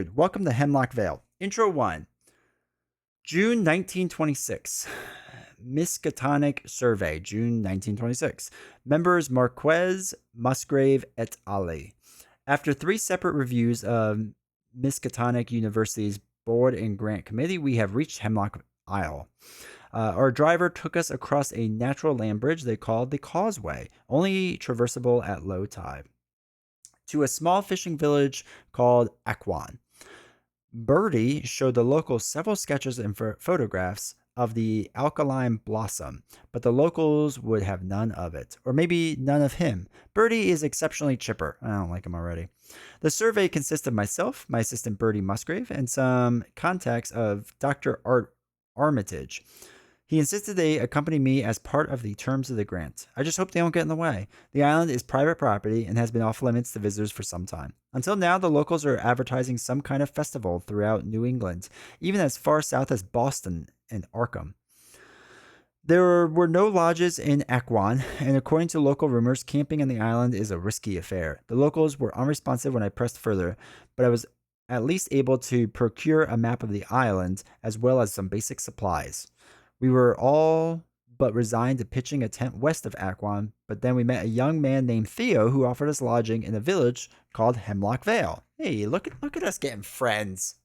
Welcome to Hemlock Vale. Intro 1. June 1926. Miskatonic Survey, June 1926. Members Marquez, Musgrave, et al. After 3 separate reviews of Miskatonic University's Board and Grant Committee, we have reached Hemlock Isle. Our driver took us across a natural land bridge they called the Causeway, only traversable at low tide, to a small fishing village called Aquan. Birdie showed the locals several sketches and photographs of the alkaline blossom, but the locals would have none of it, or maybe none of him. Birdie is exceptionally chipper. I don't like him already. The survey consists of myself, my assistant Birdie Musgrave, and some contacts of Dr. Armitage. He insisted they accompany me as part of the terms of the grant. I just hope they don't get in the way. The island is private property and has been off limits to visitors for some time. Until now, the locals are advertising some kind of festival throughout New England, even as far south as Boston and Arkham. There were no lodges in Aquan, and according to local rumors, camping on the island is a risky affair. The locals were unresponsive when I pressed further, but I was at least able to procure a map of the island as well as some basic supplies. We were all but resigned to pitching a tent west of Aquan, but then we met a young man named Theo who offered us lodging in a village called Hemlock Vale. Hey, look at us getting friends.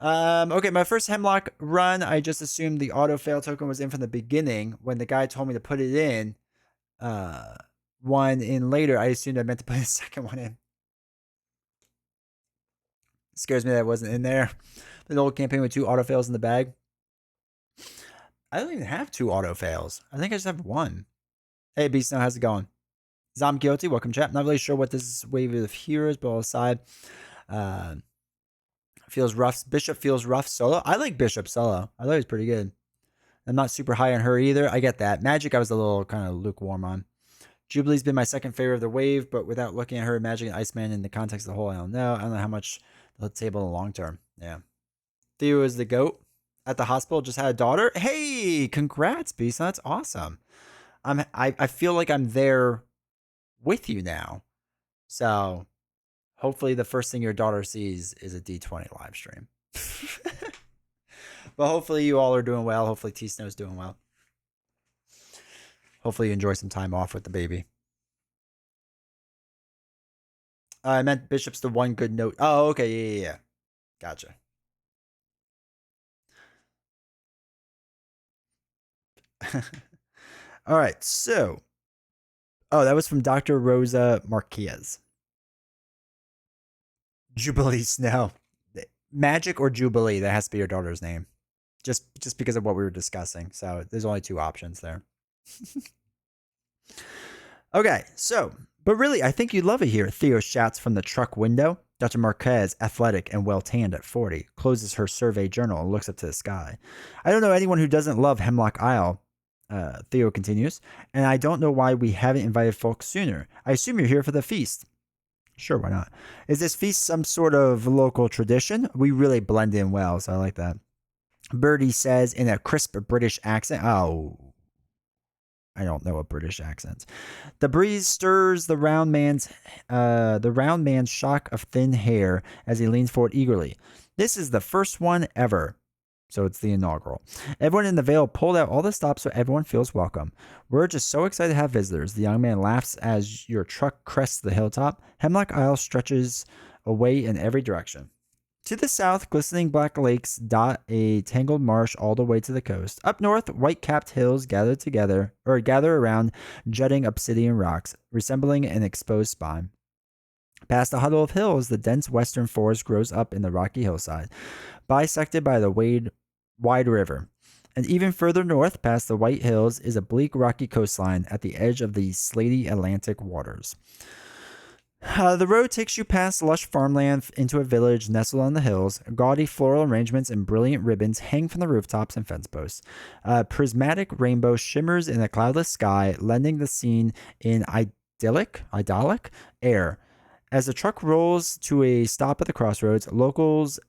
Okay, my first Hemlock run, I just assumed the auto fail token was in from the beginning. When the guy told me to put it in, one in later, I assumed I meant to put the second one in. It scares me that it wasn't in there. The old campaign with 2 auto fails in the bag. I don't even have 2 auto fails. I think I just have 1. Hey, Beast Snow, how's it going? Zom Guilty, welcome, chat. Not really sure what this wave of heroes, but all aside, feels rough. Bishop feels rough solo. I like Bishop solo. I thought he was pretty good. I'm not super high on her either. I get that. Magic, I was a little kind of lukewarm on. Jubilee's been my second favorite of the wave, but without looking at her, Magic and Iceman in the context of the whole, I don't know. I don't know how much they'll table in the long term. Yeah. Theo is the GOAT. At the hospital, just had a daughter. Hey, congrats, Beast. That's awesome. I feel like I'm there with you now. So hopefully the first thing your daughter sees is a D20 live stream. But hopefully you all are doing well. Hopefully T-Snow's doing well. Hopefully you enjoy some time off with the baby. I meant Bishop's the one good note. Oh, okay. Yeah. Gotcha. All right, so. Oh, that was from Dr. Rosa Marquez. Jubilee Snow. Magic or Jubilee, that has to be your daughter's name. Just because of what we were discussing. So there's only 2 options there. Okay, so, but really, I think you'd love it here. Theo shouts from the truck window. Dr. Marquez, athletic and well-tanned at 40, closes her survey journal and looks up to the sky. I don't know anyone who doesn't love Hemlock Isle, Theo continues, and I don't know why we haven't invited folks sooner. I assume you're here for the feast. Sure, why not? Is this feast some sort of local tradition? We really blend in well, so I like that. Birdie says in a crisp British accent. Oh, I don't know a British accent. The breeze stirs the round man's shock of thin hair as he leans forward eagerly. This is the first one ever. So it's the inaugural. Everyone in the Vale pulled out all the stops so everyone feels welcome. We're just so excited to have visitors. The young man laughs as your truck crests the hilltop. Hemlock Isle stretches away in every direction. To the south, glistening black lakes dot a tangled marsh all the way to the coast. Up north, white-capped hills gather around jutting obsidian rocks, resembling an exposed spine. Past a huddle of hills, the dense western forest grows up in the rocky hillside, bisected by the wide river. And even further north, past the white hills, is a bleak rocky coastline at the edge of the slaty Atlantic waters. The road takes you past lush farmland into a village nestled on the hills. Gaudy floral arrangements and brilliant ribbons hang from the rooftops and fence posts. A prismatic rainbow shimmers in a cloudless sky, lending the scene an idyllic air. As the truck rolls to a stop at the crossroads, locals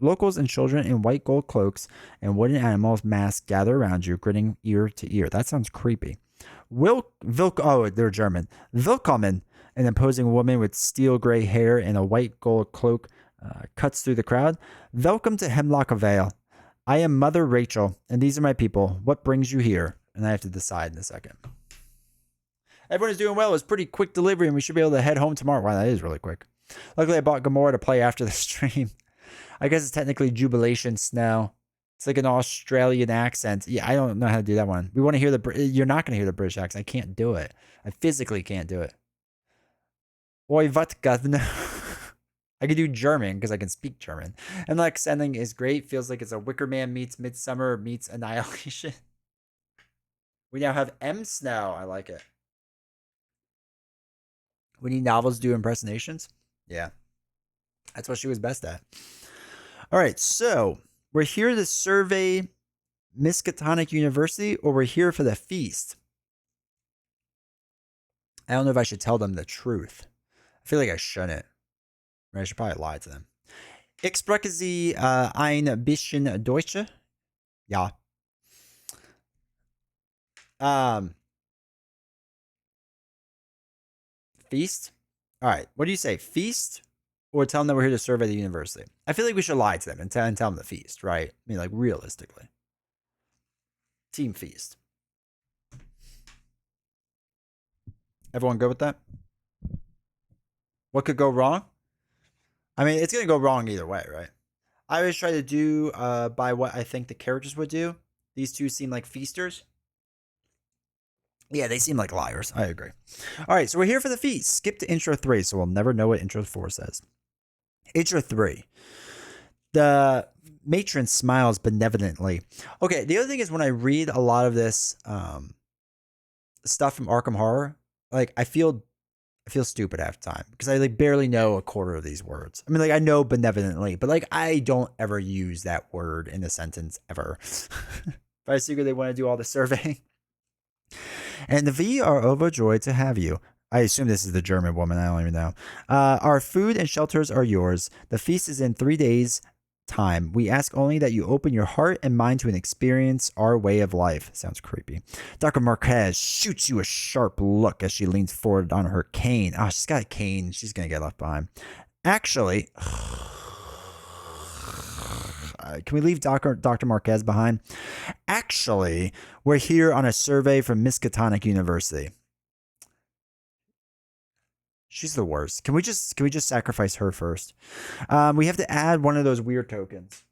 and children in white gold cloaks and wooden animals masks gather around you, grinning ear to ear. That sounds creepy. Oh, they're German. Willkommen. An imposing woman with steel gray hair and a white gold cloak cuts through the crowd. Welcome to Hemlock Vale. I am Mother Rachel, and these are my people. What brings you here? And I have to decide in a second. Everyone is doing well. It was pretty quick delivery, and we should be able to head home tomorrow. Wow, that is really quick. Luckily, I bought Gamora to play after the stream. I guess it's technically Jubilation Snow. It's like an Australian accent. Yeah, I don't know how to do that one. We want to hear the... You're not going to hear the British accent. I can't do it. I physically can't do it. Oi, what governor? I can do German because I can speak German. And like sending is great. Feels like it's a Wicker Man meets Midsummer meets Annihilation. We now have M Snow. I like it. We need novels to do impersonations. Yeah. That's what she was best at. All right. So we're here to survey Miskatonic University, or we're here for the feast. I don't know if I should tell them the truth. I feel like I shouldn't. I should probably lie to them. Ich spreche Sie ein bisschen Deutsch? Ja. Feast? All right. What do you say? Feast? Or tell them that we're here to survey the university? I feel like we should lie to them and tell them the feast, right? I mean, like, realistically. Team feast. Everyone good with that? What could go wrong? I mean, it's going to go wrong either way, right? I always try to do by what I think the characters would do. These two seem like feasters. Yeah, they seem like liars. I agree. All right, so we're here for the feast. Skip to intro 3, so we'll never know what intro 4 says. Intro 3. The matron smiles benevolently. Okay, the other thing is when I read a lot of this stuff from Arkham Horror, like I feel stupid half the time because I like barely know a quarter of these words. I mean, like I know benevolently, but like I don't ever use that word in a sentence ever. But I figure they want to do all the surveying. And we are overjoyed to have you. I assume this is the German woman. I don't even know. Our food and shelters are yours. The feast is in 3 days' time. We ask only that you open your heart and mind to an experience our way of life. Sounds creepy. Dr. Marquez shoots you a sharp look as she leans forward on her cane. Oh, she's got a cane. She's going to get left behind. Actually, can we leave Dr. Marquez behind? Actually, we're here on a survey from Miskatonic University. She's the worst. Can we just sacrifice her first? We have to add one of those weird tokens.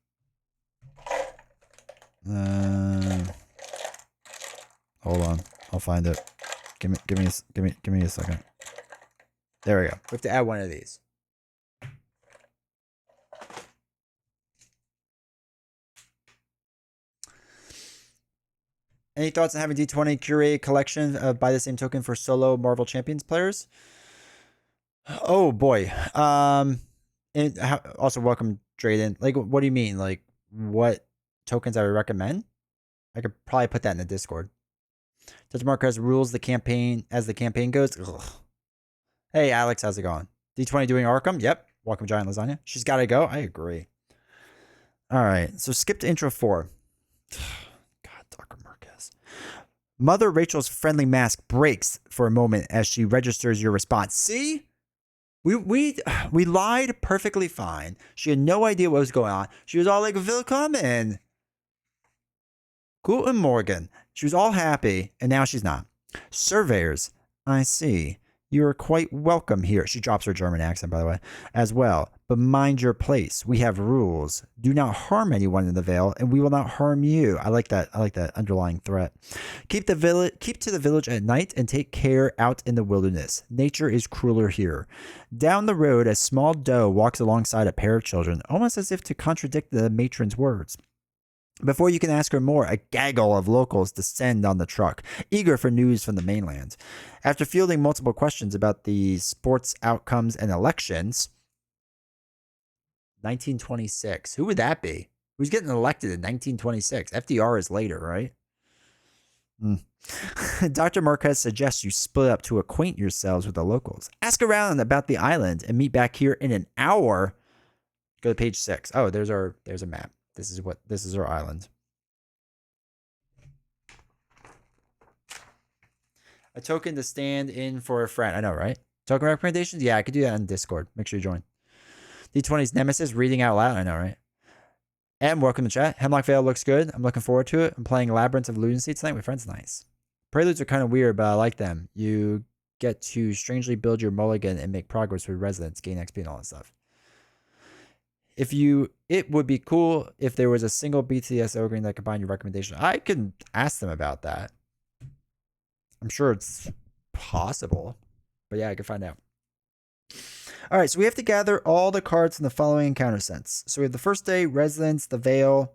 Hold on, I'll find it. Give me a second. There we go. We have to add one of these. Any thoughts on having D20 curate a collection of Buy the Same Token for solo Marvel Champions players? Oh boy. And also welcome Drayden. Like, what do you mean? Like, what tokens I would recommend? I could probably put that in the Discord. Dr. Marquez rules the campaign as the campaign goes. Ugh. Hey Alex, how's it going? D20 doing Arkham? Yep. Welcome Giant Lasagna. She's got to go. I agree. All right. So skip to intro 4. God, Dr. Marquez. Mother Rachel's friendly mask breaks for a moment as she registers your response. See? We lied perfectly fine. She had no idea what was going on. She was all like, "Willkommen. Guten Morgen." She was all happy, and now she's not. Surveyors, I see. You are quite welcome here. She drops her German accent, by the way, as well. But mind your place. We have rules. Do not harm anyone in the Vale, and we will not harm you. I like that. I like that underlying threat. Keep to the village at night and take care out in the wilderness. Nature is crueler here. Down the road, a small doe walks alongside a pair of children, almost as if to contradict the matron's words. Before you can ask her more, a gaggle of locals descend on the truck, eager for news from the mainland. After fielding multiple questions about the sports outcomes and elections, 1926. Who would that be? Who's getting elected in 1926? FDR is later, right? Dr. Marquez suggests you split up to acquaint yourselves with the locals. Ask around about the island and meet back here in an hour. Go to page 6. Oh, there's a map. This is our island. A token to stand in for a friend. I know, right? Token recommendations? Yeah, I could do that on Discord. Make sure you join. D20's Nemesis, reading out loud. I know, right? And welcome to chat. Hemlock Vale looks good. I'm looking forward to it. I'm playing Labyrinth of Lunacy tonight with friends. Nice. Preludes are kind of weird, but I like them. You get to strangely build your mulligan and make progress with residents, gain XP and all that stuff. It would be cool if there was a single BTS Ogre that combined your recommendation. I could ask them about that. I'm sure it's possible. But yeah, I can find out. All right, so we have to gather all the cards in the following encounter sets. So we have the first day, Residence, the Vale,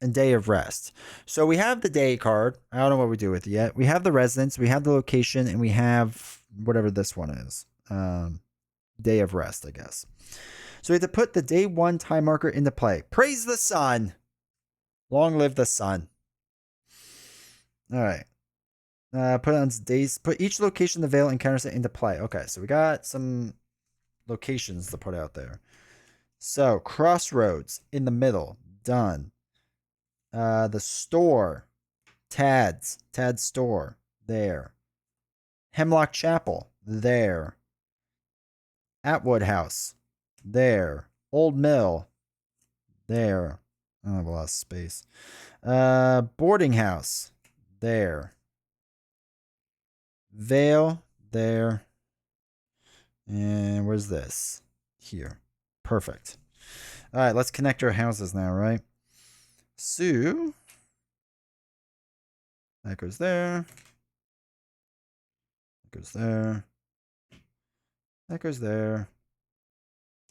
and Day of Rest. So we have the day card. I don't know what we do with it yet. We have the Residence, we have the location, and we have whatever this one is. Day of Rest, I guess. So we have to put the day 1 time marker into play. Praise the sun. Long live the sun. All right. Put on days. Put each location the Vale encounter set into play. Okay, so we got some locations to put out there. So Crossroads in the middle, done. The store, Tad's store, there. Hemlock Chapel, there. Atwood House, there. Old Mill, there. I don't have a lot of space. Boarding House, there. Vale, there. And where's this? Here. Perfect. All right, let's connect our houses now, right? So, that goes there. That goes there. That goes there.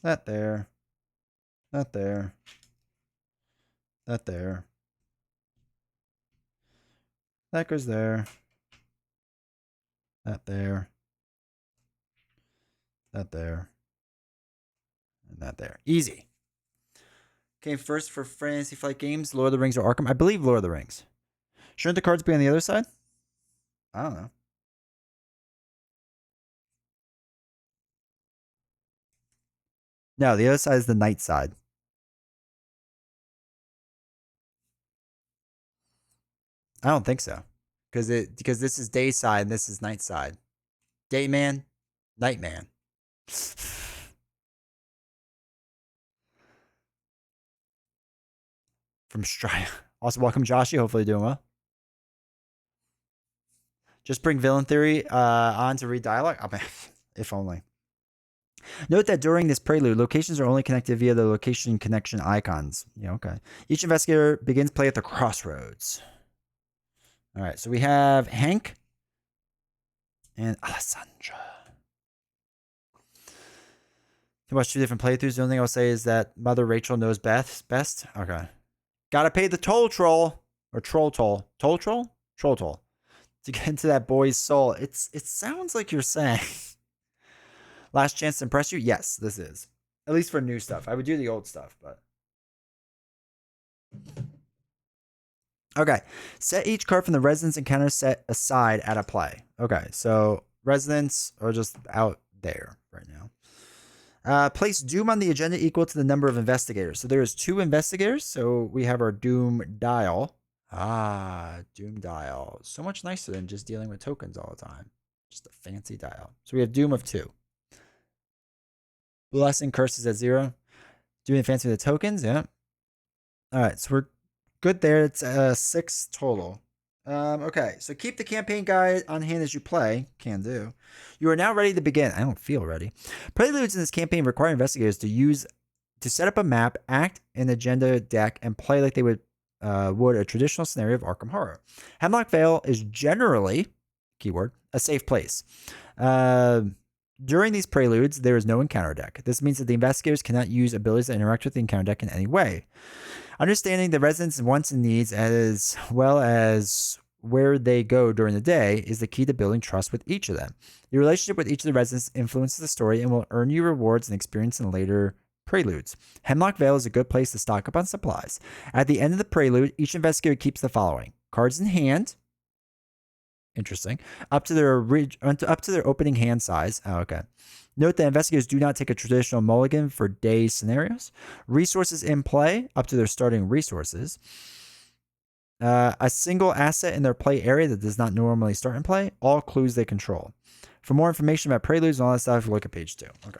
That there. That there. That there. That goes there. That there. That there. And that there. Easy. Okay, first for Fantasy Flight Games, Lord of the Rings or Arkham? I believe Lord of the Rings. Shouldn't the cards be on the other side? I don't know. No, the other side is the night side. I don't think so. Because this is day side and this is night side. Day man, night man. From Strya. Also, welcome Joshy. Hopefully you're doing well. Just bring Villain Theory on to read dialogue. Oh, man. If only. Note that during this prelude, locations are only connected via the location connection icons. Yeah, okay. Each investigator begins play at the crossroads. All right, so we have Hank and Alessandra. You watch 2 different playthroughs. The only thing I'll say is that Mother Rachel knows best. Okay. Gotta pay the toll troll. Or troll toll. Toll troll? Troll toll. To get into that boy's soul. It sounds like you're saying. Last chance to impress you? Yes, this is. At least for new stuff. I would do the old stuff, but. Okay. Set each card from the Residence encounter set aside at a play. Okay, so Residents are just out there right now. Place Doom on the agenda equal to the number of investigators. So there is 2 investigators. So we have our Doom dial. Doom dial. So much nicer than just dealing with tokens all the time. Just a fancy dial. So we have Doom of 2. Blessing curses at 0. Doing fancy with the tokens. Yeah. All right. So we're good there. It's 6 total. Okay. So keep the campaign guide on hand as you play. Can do. You are now ready to begin. I don't feel ready. Preludes in this campaign require investigators to set up a map, act an agenda deck, and play like they would a traditional scenario of Arkham Horror. Hemlock Vale is generally, keyword, a safe place. During these preludes, there is no encounter deck. This means that the investigators cannot use abilities that interact with the encounter deck in any way. Understanding the residents' wants and needs as well as where they go during the day is the key to building trust with each of them. Your relationship with each of the residents influences the story and will earn you rewards and experience in later preludes. Hemlock Vale is a good place to stock up on supplies. At the end of the prelude, each investigator keeps the following: cards in hand. Interesting. Up to their opening hand size. Oh, okay. Note that investigators do not take a traditional mulligan for day scenarios. Resources in play, up to their starting resources. A single asset in their play area that does not normally start in play. All clues they control. For more information about preludes and all that stuff, look at page 2. Okay.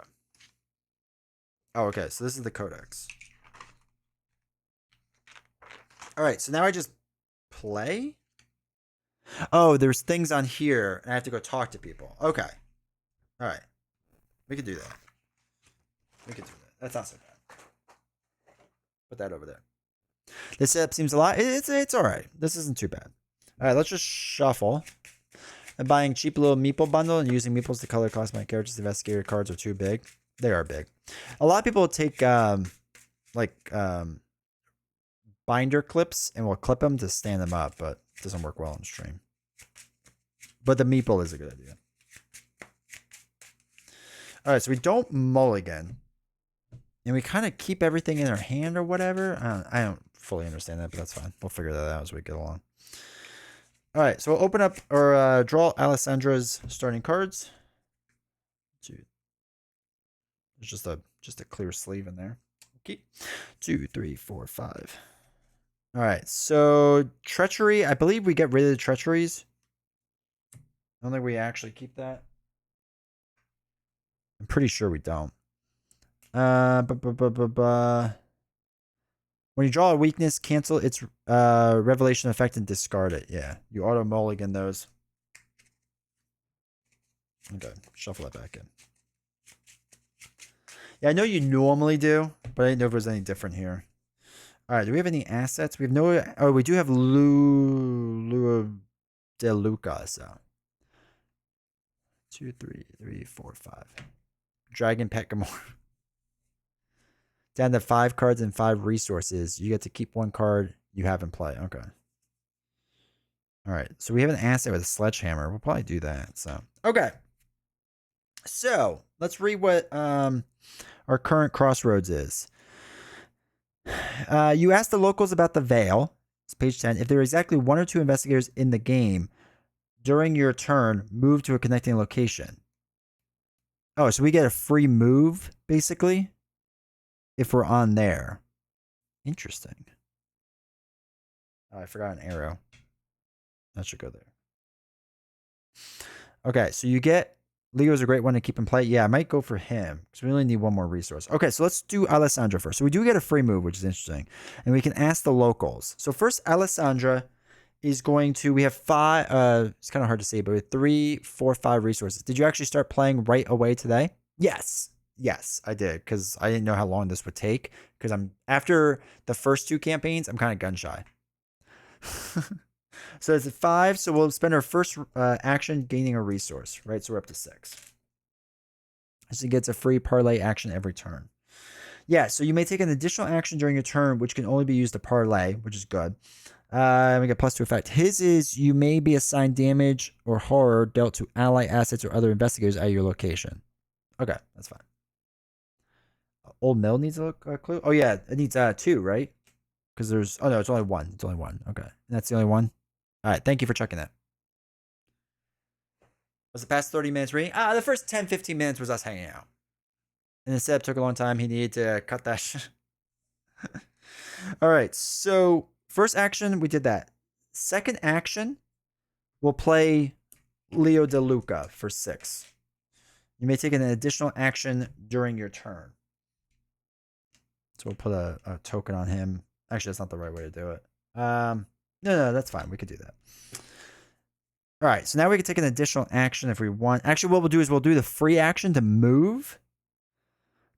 Oh, okay. So this is the codex. All right. So now I just play. Oh, there's things on here, and I have to go talk to people. Okay. All right. We can do that. We can do that. That's not so bad. Put that over there. This setup seems a lot. It's all right. This isn't too bad. All right. Let's just shuffle. And buying cheap little meeple bundle and using meeples to color cost my characters. Investigator cards are too big. They are big. A lot of people take binder clips and will clip them to stand them up, but it doesn't work well on stream. But the meeple is a good idea. All right, so we don't mulligan. And we kind of keep everything in our hand or whatever. I don't fully understand that, but that's fine. We'll figure that out as we get along. All right, so we'll open up or draw Alessandra's starting cards. There's just a clear sleeve in there. Okay, 2, 3, 4, 5. All right, so treachery. I believe we get rid of the treacheries. I don't think we actually keep that. I'm pretty sure we don't. When you draw a weakness, cancel its revelation effect and discard it. Yeah, you auto mulligan those. Okay, shuffle that back in. Yeah, I know you normally do, but I didn't know if it was any different here. All right, do we have any assets? We have no. Oh, we do have Lua de Luca. So 2, 3, 4, 5. Dragon Pet Gamora. Down to 5 cards and 5 resources. You get to keep 1 card you have in play. Okay. All right. So we have an asset with a sledgehammer. We'll probably do that. So okay. So let's read what our current crossroads is. You asked the locals about the Vale. It's page 10. If there are exactly 1 or 2 investigators in the game during your turn, move to a connecting location. Oh, so we get a free move, basically, if we're on there. Interesting. Oh, I forgot an arrow. That should go there. Okay, so you get Leo's a great one to keep in play. Yeah, I might go for him because we only need 1 more resource. Okay, so let's do Alessandra first. So we do get a free move, which is interesting. And we can ask the locals. So first, Alessandra is going to, we have 5, it's kind of hard to say, but we have 3, 4, 5 resources. Did you actually start playing right away today? Yes. Yes, I did, because I didn't know how long this would take. Because after the first 2 campaigns, I'm kind of gun shy. So it's at 5. So we'll spend our first action gaining a resource, right? So we're up to 6. So it gets a free parlay action every turn. Yeah, so you may take an additional action during your turn, which can only be used to parlay, which is good. We get +2 effect. His is you may be assigned damage or horror dealt to ally assets or other investigators at your location. Okay, that's fine. Old Mill needs a clue. Oh yeah, it needs 2, right? Because there's no, it's only 1. It's only 1. Okay, and that's the only one. All right, thank you for checking that. Was the past 30 minutes reading? The first 10, 15 minutes was us hanging out. And the setup took a long time. He needed to cut that shit. All right, so first action, we did that. Second action, we'll play Leo De Luca for 6. You may take an additional action during your turn. So we'll put a token on him. Actually, that's not the right way to do it. No, that's fine. We could do that. All right, so now we can take an additional action if we want. Actually, what we'll do is we'll do the free action to move.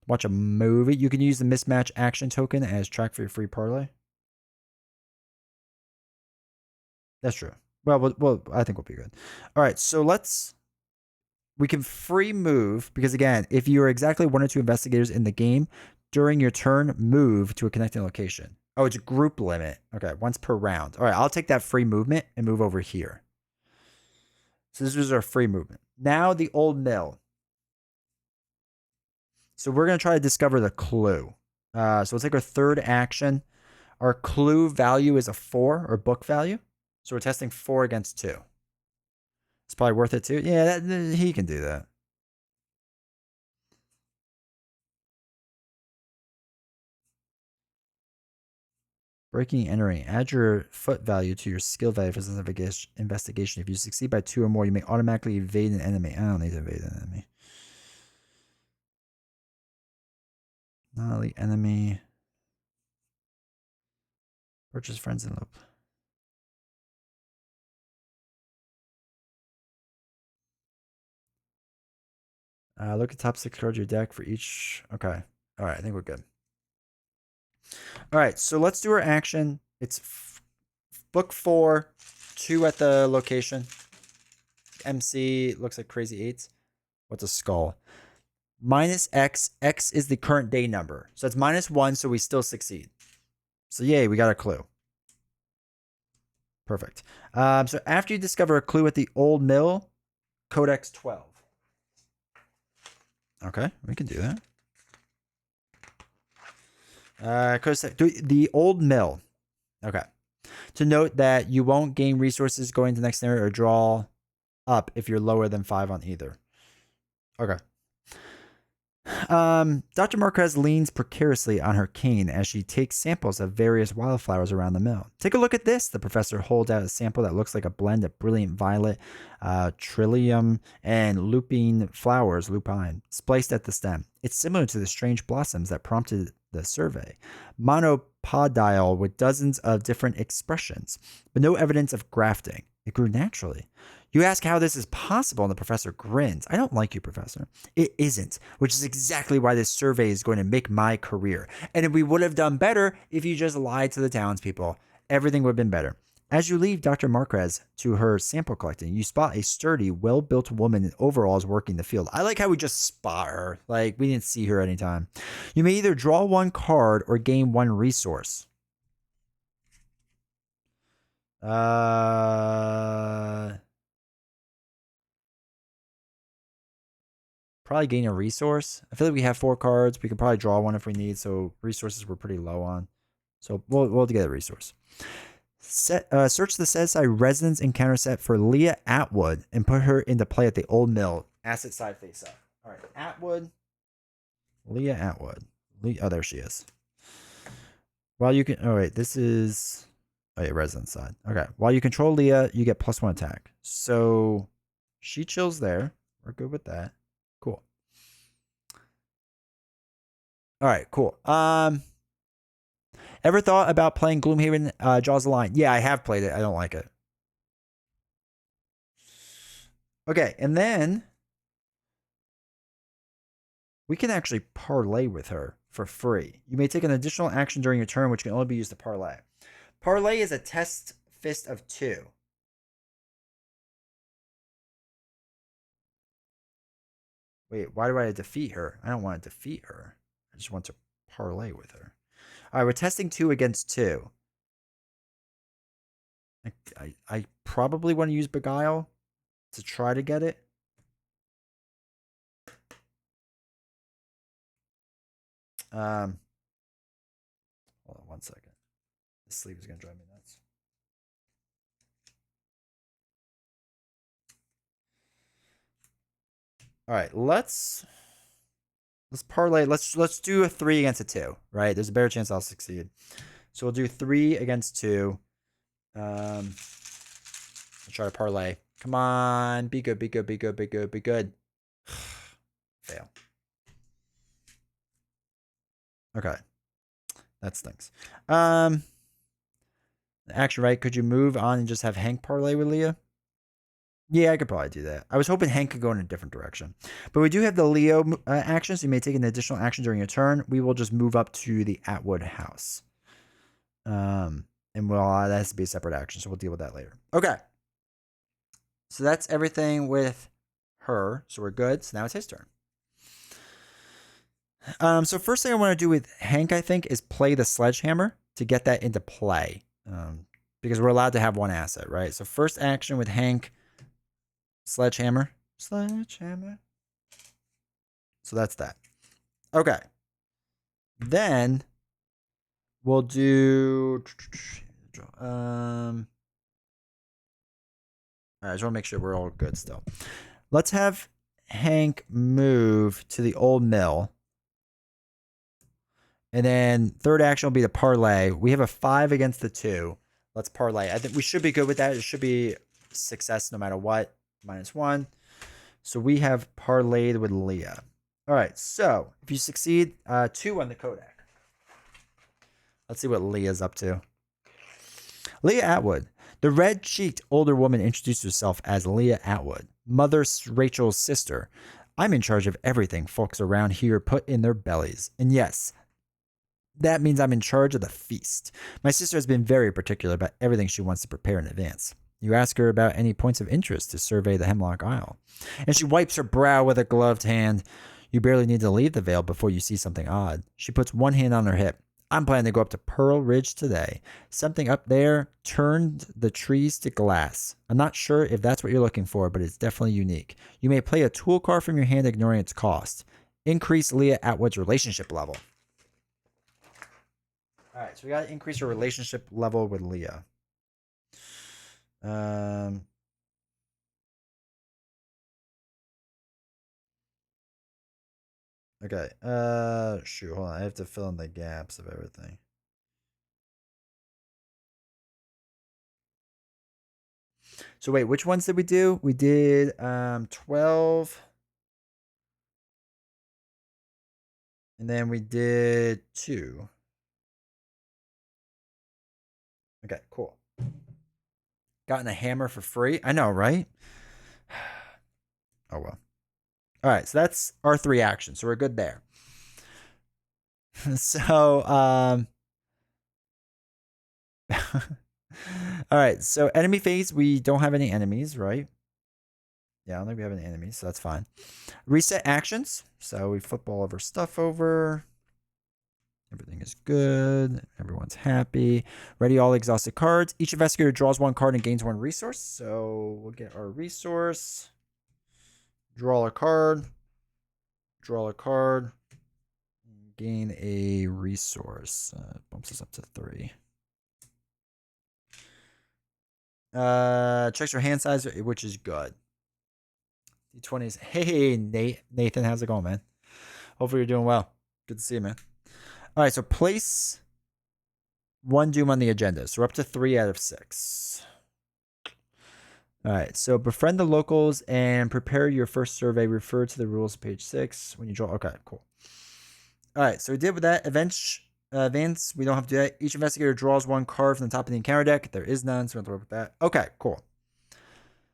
Watch a movie. You can use the mismatch action token as track for your free parlay. That's true. Well, I think we'll be good. All right, so we can free move because, again, if you are exactly 1 or 2 investigators in the game, during your turn, move to a connecting location. Oh, it's a group limit. Okay, once per round. All right, I'll take that free movement and move over here. So this was our free movement. Now the Old Mill. So we're going to try to discover the clue. So we'll take our third action. Our clue value is a 4 or book value. So we're testing 4 against 2. It's probably worth it too. Yeah, he can do that. Breaking, entering. Add your foot value to your skill value for this investigation. If you succeed by 2 or more, you may automatically evade an enemy. I don't need to evade an enemy. Not the enemy. Purchase friends in loop. Look at top 6 cards of your deck for each. Okay. All right. I think we're good. All right. So let's do our action. It's book 4, 2 at the location. MC looks like crazy 8s. What's a skull? Minus X. X is the current day number. So it's -1, so we still succeed. So yay, we got a clue. Perfect. So after you discover a clue at the old mill, Codex 12. Okay, we can do that. The old mill. Okay. To note that you won't gain resources going to the next scenario or draw up if you're lower than 5 on either. Okay. Dr. Marquez leans precariously on her cane as she takes samples of various wildflowers around the mill. Take a look at this. The professor holds out a sample that looks like a blend of brilliant violet, trillium, and lupine flowers, lupine, spliced at the stem. It's similar to the strange blossoms that prompted the survey. Monopodial with dozens of different expressions, but no evidence of grafting. It grew naturally. You ask how this is possible, and the professor grins. I don't like you, professor. It isn't, which is exactly why this survey is going to make my career. And we would have done better if you just lied to the townspeople. Everything would have been better. As you leave Dr. Marquez to her sample collecting, you spot a sturdy, well-built woman in overalls working the field. I like how we just spot her. Like, we didn't see her anytime. You may either draw 1 card or gain 1 resource. Probably gain a resource. I feel like we have 4 cards. We could probably draw 1 if we need. So resources we're pretty low on. So we'll get a resource. Search the set aside residence encounter set for Leah Atwood and put her into play at the old mill. Asset side face up. All right, Atwood. Leah Atwood. Oh, there she is. While you can. Oh wait, this is. Oh yeah, residence side. Okay. While you control Leah, you get +1 attack. So she chills there. We're good with that. Cool. All right, cool. Ever thought about playing Gloomhaven Jaws of the Lion? Yeah, I have played it. I don't like it. Okay, and then we can actually parlay with her for free. You may take an additional action during your turn, which can only be used to parlay. Parlay is a test fist of 2. Wait, why do I defeat her? I don't want to defeat her. I just want to parlay with her. All right, we're testing 2 against 2. I probably want to use Beguile to try to get it. Hold on 1 second. This sleeve is going to drive me nuts. All right, let's parlay. Let's do a 3 against a 2, right? There's a better chance I'll succeed. So we'll do 3 against 2. I'll try to parlay. Come on, be good, be good, be good, be good, be good. Fail. Okay, that stinks. Action right. Could you move on and just have Hank parlay with Leah? Yeah, I could probably do that. I was hoping Hank could go in a different direction. But we do have the Leo action, so you may take an additional action during your turn. We will just move up to the Atwood house. And that has to be a separate action, so we'll deal with that later. Okay. So that's everything with her. So we're good. So now it's his turn. So first thing I want to do with Hank, I think, is play the sledgehammer to get that into play. Because we're allowed to have 1 asset, right? So first action with Hank, sledgehammer. Sledgehammer. So that's that. Okay. Then we'll do I just want to make sure we're all good still. Let's have Hank move to the old mill. And then third action will be the parlay. We have a 5 against the 2. Let's parlay. I think we should be good with that. It should be success no matter what. -1. So we have parlayed with Leah. All right. So if you succeed, 2 on the Kodak. Let's see what Leah's up to. Leah Atwood. The red-cheeked older woman introduced herself as Leah Atwood, Mother Rachel's sister. I'm in charge of everything folks around here put in their bellies. And yes, that means I'm in charge of the feast. My sister has been very particular about everything she wants to prepare in advance. You ask her about any points of interest to survey the Hemlock Isle, and she wipes her brow with a gloved hand. You barely need to leave the Vale before you see something odd. She puts one hand on her hip. I'm planning to go up to Pearl Ridge today. Something up there turned the trees to glass. I'm not sure if that's what you're looking for, but it's definitely unique. You may play a tool card from your hand, ignoring its cost. Increase Leah Atwood's relationship level. All right, so we got to increase our relationship level with Leah. Okay. Shoot, hold on. I have to fill in the gaps of everything. So wait, which ones did we do? We did 12. And then we did 2. Okay, cool. Gotten a hammer for free. I know, right? Oh well. All right, so that's our 3 actions. So we're good there. So all right, so enemy phase, we don't have any enemies, right? Yeah, I don't think we have any enemies, so that's fine. Reset actions. So we flip all of our stuff over. Everything is good. Everyone's happy. Ready all exhausted cards. Each investigator draws 1 card and gains 1 resource. So we'll get our resource. Draw a card. Draw a card. Gain a resource. Bumps us up to 3. Checks your hand size, which is good. D20s. Hey, Nathan, how's it going, man? Hopefully you're doing well. Good to see you, man. All right, so place 1 doom on the agenda. So we're up to 3 out of 6. All right, so befriend the locals and prepare your first survey. Refer to the rules, page 6. When you draw, okay, cool. All right, so we did with that. Advance, we don't have to do that. Each investigator draws 1 card from the top of the encounter deck. There is none, so we don't have to work with that. Okay, cool.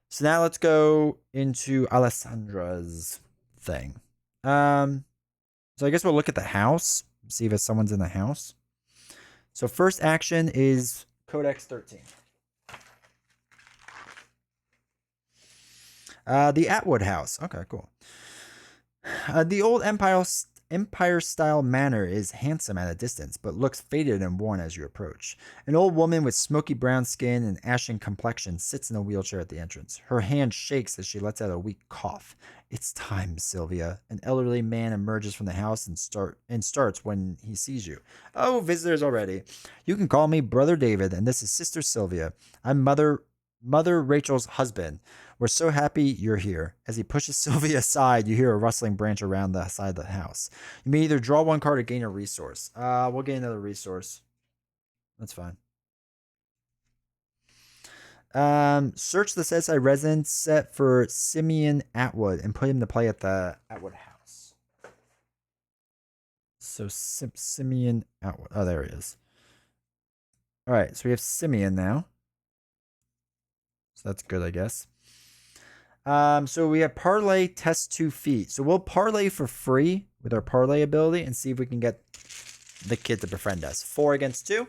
So now let's go into Alessandra's thing. So I guess we'll look at the house, see if someone's in the house. So first action is Codex 13. The Atwood house. Okay, cool. The old Empire-style manor is handsome at a distance, but looks faded and worn as you approach. An old woman with smoky brown skin and ashen complexion sits in a wheelchair at the entrance. Her hand shakes as she lets out a weak cough. It's time, Sylvia. An elderly man emerges from the house and starts when he sees you. Oh, visitors already. You can call me Brother David, and this is Sister Sylvia. I'm Mother Rachel's husband. We're so happy you're here. As he pushes Sylvia aside, you hear a rustling branch around the side of the house. You may either draw 1 card or gain a resource. We'll gain another resource. That's fine. Search the set side residence set for Simeon Atwood and put him to play at the Atwood house. So Simeon Atwood. Oh, there he is. All right, so we have Simeon now. So that's good, I guess. So we have parlay test 2 feet. So we'll parlay for free with our parlay ability and see if we can get the kid to befriend us. 4 against 2.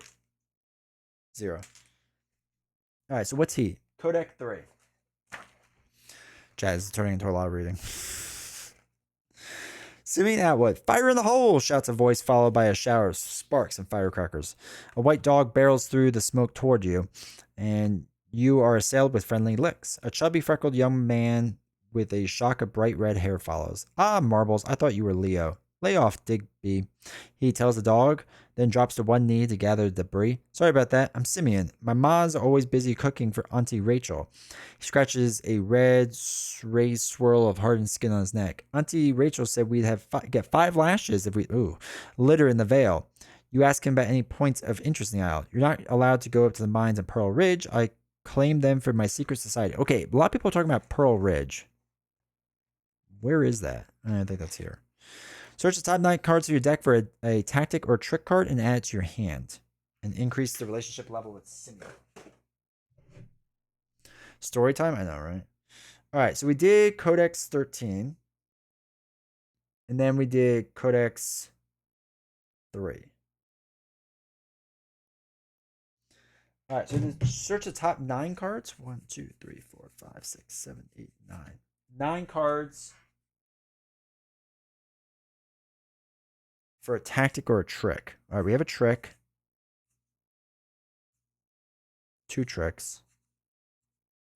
0. All right, so what's he? Codec 3. Chaz is turning into a lot of reading. Simeon Atwood. Fire in the hole, shouts a voice, followed by a shower of sparks and firecrackers. A white dog barrels through the smoke toward you, and you are assailed with friendly licks. A chubby, freckled young man with a shock of bright red hair follows. Ah, Marbles, I thought you were Leo. Lay off, Digby, he tells the dog, then drops to one knee to gather the debris. Sorry about that. I'm Simeon. My ma's always busy cooking for Auntie Rachel. He scratches a red, raised swirl of hardened skin on his neck. Auntie Rachel said we'd get 5 lashes if we litter in the Vale. You ask him about any points of interest in the isle. You're not allowed to go up to the mines in Pearl Ridge. I claim them for my secret society. Okay, a lot of people are talking about Pearl Ridge. Where is that? I think that's here. Search the top 9 cards of your deck for a tactic or trick card and add it to your hand. And increase the relationship level with Simba. Story time? I know, right? Alright, so we did Codex 13. And then we did Codex 3. Alright, so search the top 9 cards. 1, 2, 3, 4, 5, 6, 7, 8, 9. 9 cards for a tactic or a trick. Alright, we have a trick. 2 tricks.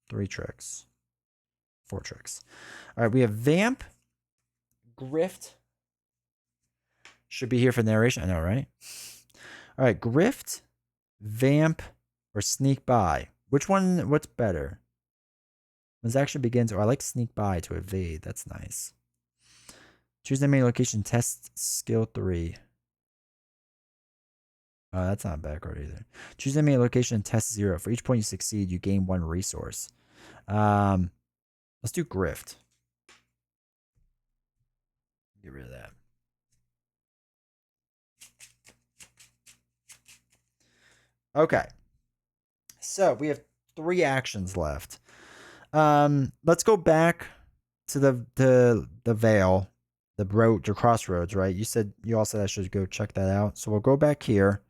3 tricks. 4 tricks. Alright, we have Vamp. Grift. Should be here for narration. I know, right? Alright, Grift, Vamp, or Sneak By. Which one, what's better? When this action begins, I like Sneak By to evade. That's nice. Choose the main location, test skill 3. Oh, that's not a bad card either. Choose the main location, test 0. For each point you succeed, you gain 1 resource. Let's do Grift. Get rid of that. Okay. So we have 3 actions left. Let's go back to the Vale, the road to Crossroads, right? You all said I should go check that out. So we'll go back here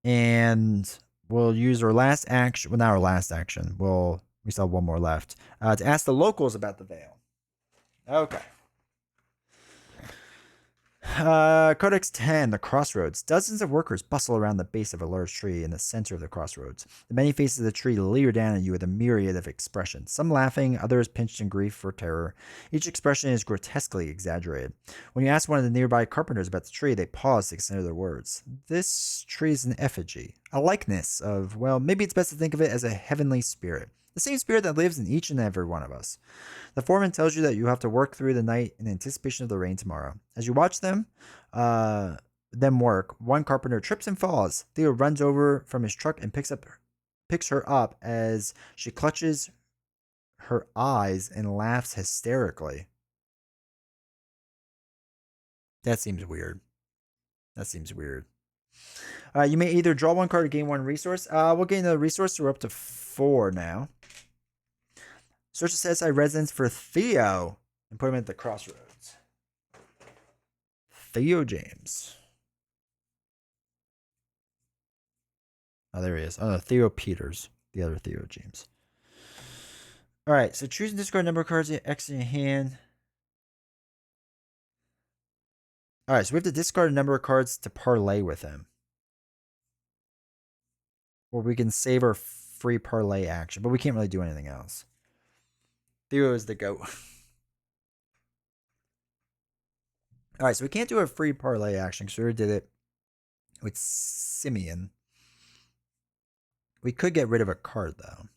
and we'll use our last action. Well, not our last action. We still have 1 more left. To ask the locals about the Vale. Okay. Codex 10, the Crossroads. Dozens of workers bustle around the base of a large tree in the center of the crossroads. The many faces of the tree leer down at you with a myriad of expressions, some laughing, others pinched in grief or terror. Each expression is grotesquely exaggerated. When you ask one of the nearby carpenters about the tree, they pause to consider their words. This tree is an effigy, a likeness of, well, maybe it's best to think of it as a heavenly spirit. The same spirit that lives in each and every one of us. The foreman tells you that you have to work through the night in anticipation of the rain tomorrow. As you watch them work, one carpenter trips and falls. Theo runs over from his truck and picks her up as she clutches her eyes and laughs hysterically. That seems weird. You may either draw 1 card or gain 1 resource. We'll gain a resource, so we're up to 4 now. Search the set-aside residence for Theo and put him at the Crossroads. Theo James. Oh, there he is. Oh, no, Theo Peters. The other Theo James. Alright, so choose and discard number of cards X in your hand. Alright, so we have to discard a number of cards to parlay with him. Or we can save our free parlay action, but we can't really do anything else. Theo is the GOAT. Alright, so we can't do a free parlay action because we already did it with Simeon. We could get rid of a card, though.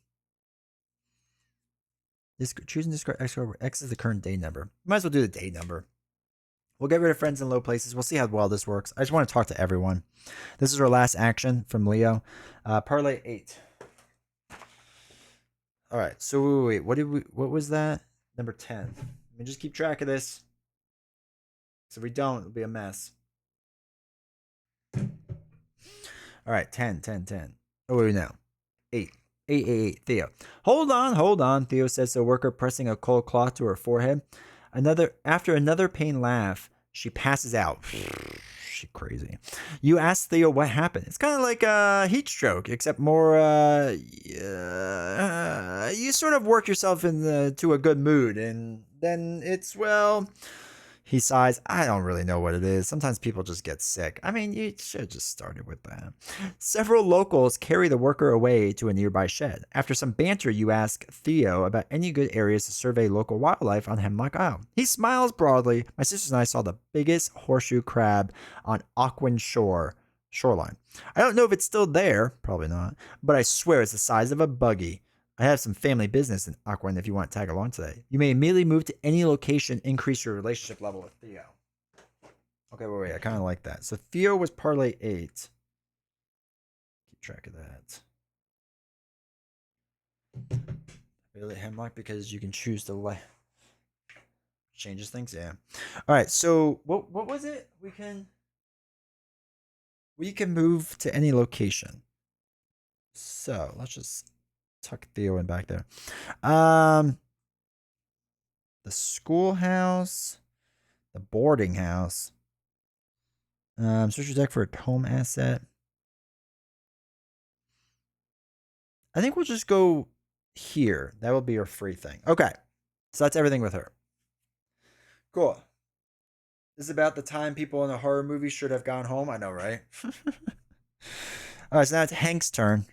Choose and discard X over X is the current day number. Might as well do the day number. We'll get rid of friends in low places. We'll see how well this works. I just want to talk to everyone. This is our last action from Leo. Parlay 8. All right. So wait. What was that? Number 10. Let me just keep track of this. So if we don't, it'll be a mess. All right. 10. Oh, wait, no. 8. 8. Theo. Hold on. Theo says to a worker, pressing a cold cloth to her forehead. After another pain laugh, she passes out. She crazy. You ask Theo what happened. It's kind of like a heat stroke, except more. You sort of work yourself into a good mood, and then it's well. He sighs. I don't really know what it is. Sometimes people just get sick. I mean, you should have just started with that. Several locals carry the worker away to a nearby shed. After some banter, you ask Theo about any good areas to survey local wildlife on Hemlock Isle. He smiles broadly. My sisters and I saw the biggest horseshoe crab on Aquin shoreline. I don't know if it's still there. Probably not. But I swear it's the size of a buggy. I have some family business in Aquin if you want to tag along today. You may immediately move to any location, increase your relationship level with Theo. Okay, wait. I kind of like that. So Theo was parlay 8. Keep track of that. Really, Hemlock, because you can choose to changes things. Yeah. All right. So what was it? We can move to any location. So let's just tuck Theo in back there. Um, the schoolhouse, the boarding house. Search your deck for a home asset. I think we'll just go here. That will be your free thing. Okay. So that's everything with her. Cool. This is about the time people in a horror movie should have gone home. I know, right? All right, so now it's Hank's turn.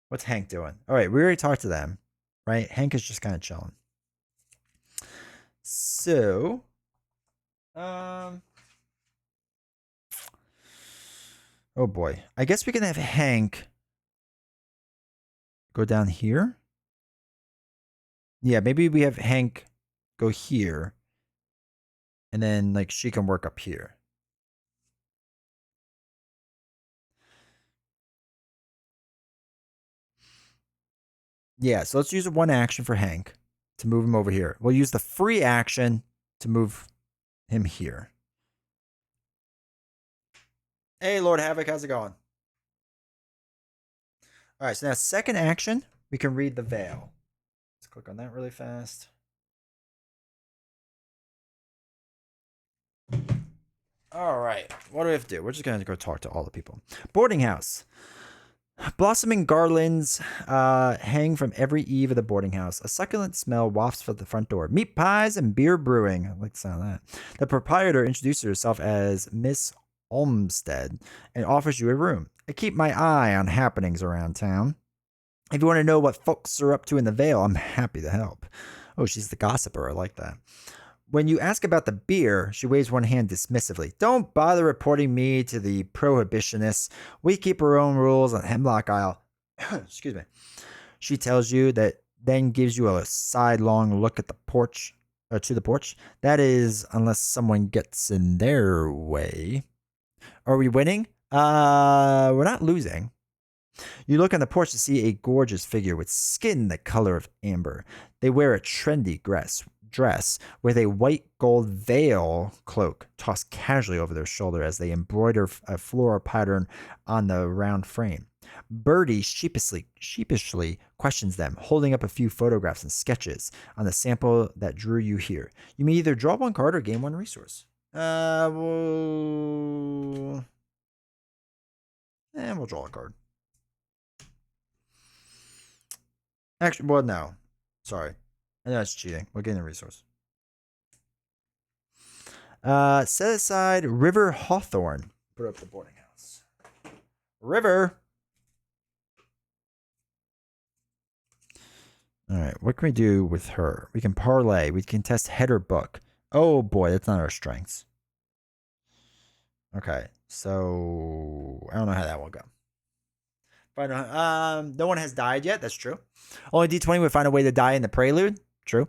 What's Hank doing? All right, we already talked to them, right? Hank is just kind of chilling. So, oh boy. I guess we can have Hank go down here. Yeah, maybe we have Hank go here. And then, like, she can work up here. Yeah, so let's use one action for Hank to move him over here. We'll use the free action to move him here. Hey, Lord Havoc, how's it going? All right, so now second action, we can read the Vale. Let's click on that really fast. All right, what do we have to do? We're just going to go talk to all the people. Boarding house. Blossoming garlands hang from every eave of the boarding house. A succulent smell wafts from the front door. Meat pies and beer brewing. I like the sound of that. The proprietor introduces herself as Miss Olmsted and offers you a room. I keep my eye on happenings around town. If you want to know what folks are up to in the Vale, I'm happy to help. Oh, she's the gossiper. I like that. When you ask about the beer, she waves one hand dismissively. Don't bother reporting me to the prohibitionists. We keep our own rules on Hemlock Isle. Excuse me. She tells you that, then gives you a sidelong look at the porch, to the porch. That is, unless someone gets in their way. Are we winning? We're not losing. You look on the porch to see a gorgeous figure with skin the color of amber. They wear a trendy dress with a white gold veil cloak tossed casually over their shoulder as they embroider a floral pattern on the round frame. Birdie sheepishly questions them, holding up a few photographs and sketches on the sample that drew you here. You may either draw one card or gain one resource. We'll draw a card. Actually, well, no. Sorry. I know that's cheating. We're getting a resource. Set aside River Hawthorne. Put up the boarding house. River. All right. What can we do with her? We can parlay. We can test header book. Oh boy, that's not our strengths. Okay. So I don't know how that will go. No one has died yet. That's true. Only D20 would find a way to die in the Prelude. True.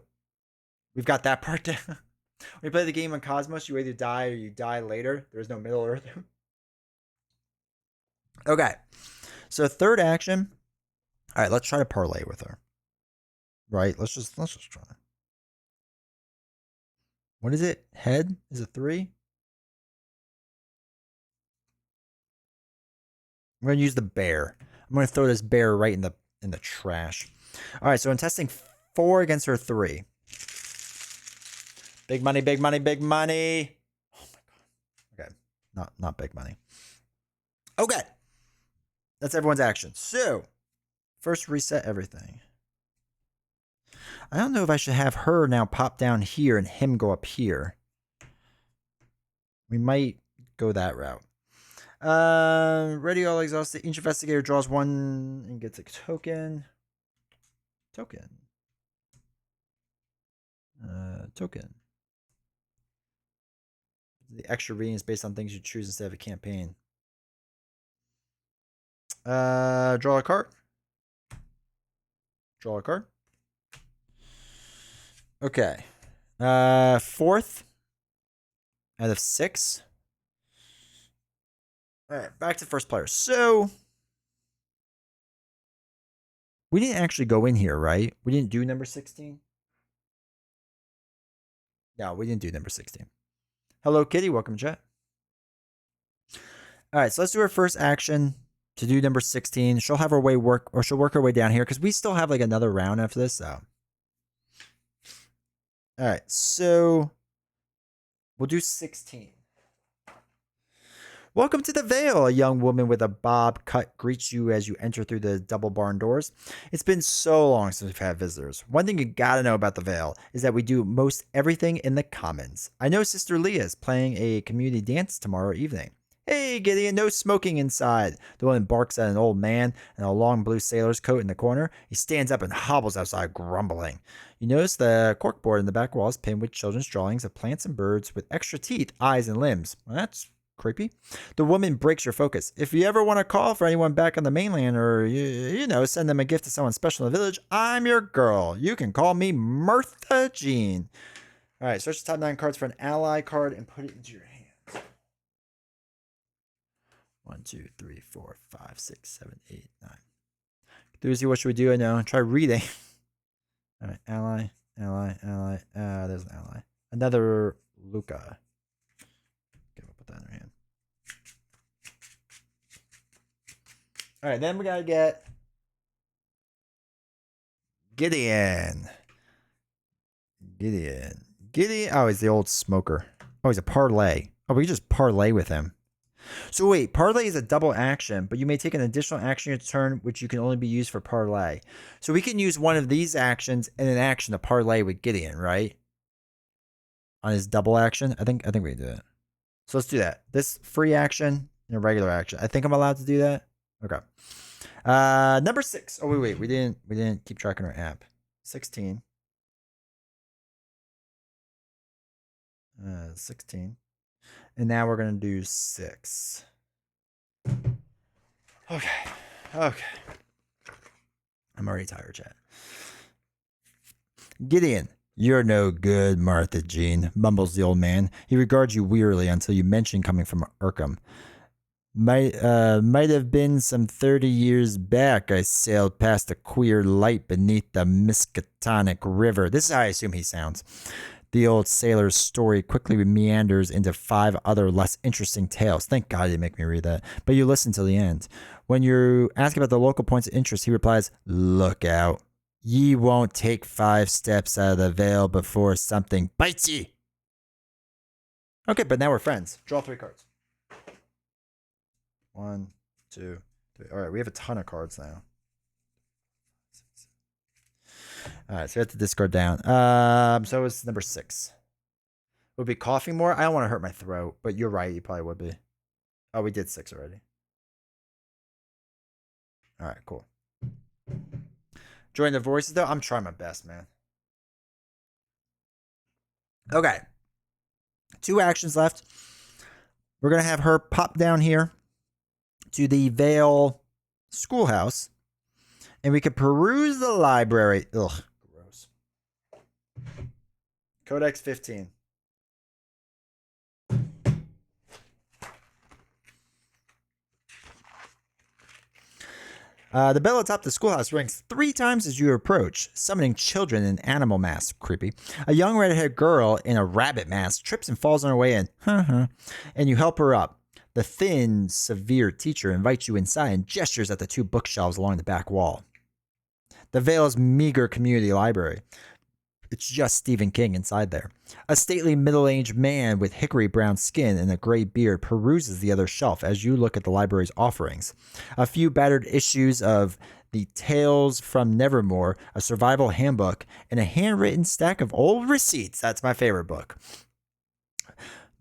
We've got that part down. When you play the game on Cosmos, you either die or you die later. There's no Middle Earth. Okay. So third action. All right, let's try to parlay with her. Right? Let's just try. What is it? Head? Is it 3? I'm gonna use the bear. I'm gonna throw this bear right in the trash. All right, so I'm testing 4 against her 3. Big money, big money, big money. Oh my god. Okay. Not big money. Okay. That's everyone's action. So, first reset everything. I don't know if I should have her now pop down here and him go up here. We might go that route. Ready, all exhausted. Each investigator draws 1 and gets a token. Token. The extra reading is based on things you choose instead of a campaign. Draw a card. Draw a card. Okay. 4th. out of 6. All right, back to first player. So we didn't actually go in here, right? We didn't do number 16. No, we didn't do number 16. Hello, Kitty. Welcome, chat. All right, so let's do our first action to do number 16. She'll have her way work, or she'll work her way down here because we still have like another round after this. So, all right, so we'll do 16. Welcome to the Vale. A young woman with a bob cut greets you as you enter through the double barn doors. It's been so long since we've had visitors. One thing you gotta know about the Vale is that we do most everything in the commons. I know Sister Leah is playing a community dance tomorrow evening. Hey, Gideon, no smoking inside. The woman barks at an old man in a long blue sailor's coat in the corner. He stands up and hobbles outside, grumbling. You notice the corkboard in the back wall is pinned with children's drawings of plants and birds with extra teeth, eyes, and limbs. Well, that's creepy. The woman breaks your focus. If you ever want to call for anyone back on the mainland or, you know, send them a gift to someone special in the village, I'm your girl. You can call me Martha Jean. All right, search the top 9 cards for an ally card and put it into your hands. 1, 2, 3, 4, 5, 6, 7, 8, 9. Doozy, what should we do? I know. Try reading. All right, ally. There's an ally. Another Luca. Okay, we'll put that in our hand. All right, then we gotta get Gideon. Oh, he's the old smoker. Oh, he's a parlay. Oh, we can just parlay with him. So wait, parlay is a double action, but you may take an additional action in your turn, which you can only be used for parlay. So we can use one of these actions and an action to parlay with Gideon, right? On his double action. I think we can do that. So let's do that. This free action and a regular action. I think I'm allowed to do that. Okay. Number 6. Oh wait, we didn't keep track on our app. 16. 16. And now we're gonna do 6. Okay. I'm already tired, chat. Gideon, you're no good, Martha Jean, mumbles the old man. He regards you wearily until you mention coming from Arkham. Might have been some 30 years back I sailed past a queer light beneath the Miskatonic River. This is how I assume he sounds. The old sailor's story quickly meanders into 5 other less interesting tales. Thank God he didn't make me read that. But you listen till the end. When you ask about the local points of interest, he replies, "Look out. Ye won't take 5 steps out of the Vale before something bites ye." Okay, but now we're friends. Draw 3 cards. 1, 2, 3. All right, we have a ton of cards now. All right, so we have to discard down. So it's number 6. Would be coughing more? I don't want to hurt my throat, but you're right. You probably would be. Oh, we did 6 already. All right, cool. Join the voices, though. I'm trying my best, man. Okay. 2 actions left. We're going to have her pop down here to the Vale Schoolhouse. And we could peruse the library. Ugh, gross. Codex 15. The bell atop the schoolhouse rings 3 times as you approach, summoning children in animal masks. Creepy. A young red-haired girl in a rabbit mask trips and falls on her way in. And you help her up. The thin, severe teacher invites you inside and gestures at the 2 bookshelves along the back wall. The Vale's meager community library. It's just Stephen King inside there. A stately middle-aged man with hickory brown skin and a gray beard peruses the other shelf as you look at the library's offerings. A few battered issues of the Tales from Nevermore, a survival handbook, and a handwritten stack of old receipts. That's my favorite book.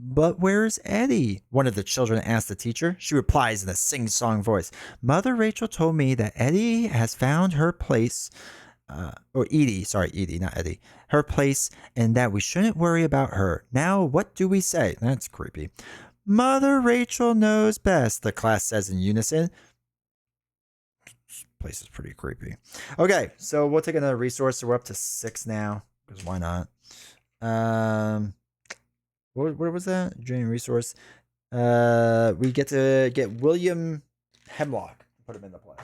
"But where's Eddie?" one of the children asks the teacher. She replies in a sing-song voice. "Mother Rachel told me that Eddie has found her place, Edie, not Eddie, her place, and that we shouldn't worry about her. Now, what do we say?" That's creepy. "Mother Rachel knows best," the class says in unison. This place is pretty creepy. Okay, so we'll take another resource. So we're up to 6 now, because why not? What was that? Drain resource. We get to get William Hemlock. Put him in the play.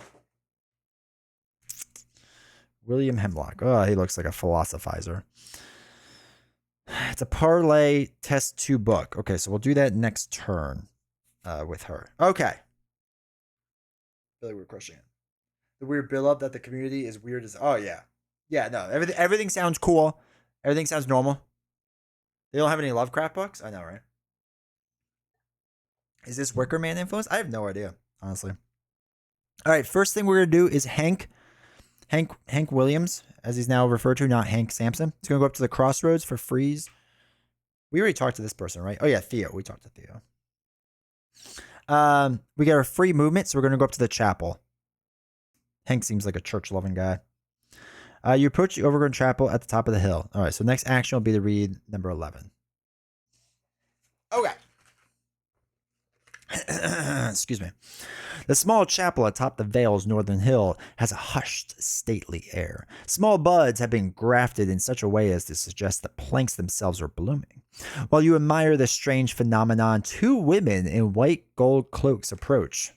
William Hemlock. Oh, he looks like a philosophizer. It's a parlay test 2 book. Okay, so we'll do that next turn with her. Okay. I feel like we're crushing it. The weird build up that the community is weird as. Oh, yeah. Yeah, no. Everything sounds cool. Everything sounds normal. They don't have any Lovecraft books? I know, right? Is this Wicker Man influence? I have no idea, honestly. All right, first thing we're going to do is Hank Williams, as he's now referred to, not Hank Sampson. He's going to go up to the crossroads for freeze. We already talked to this person, right? Oh, yeah, Theo. We talked to Theo. We get our free movement, so we're going to go up to the chapel. Hank seems like a church-loving guy. You approach the overgrown chapel at the top of the hill. All right, so next action will be to read number 11. Okay. Excuse me. The small chapel atop the Vale's northern hill has a hushed, stately air. Small buds have been grafted in such a way as to suggest the planks themselves are blooming. While you admire this strange phenomenon, 2 women in white gold cloaks approach.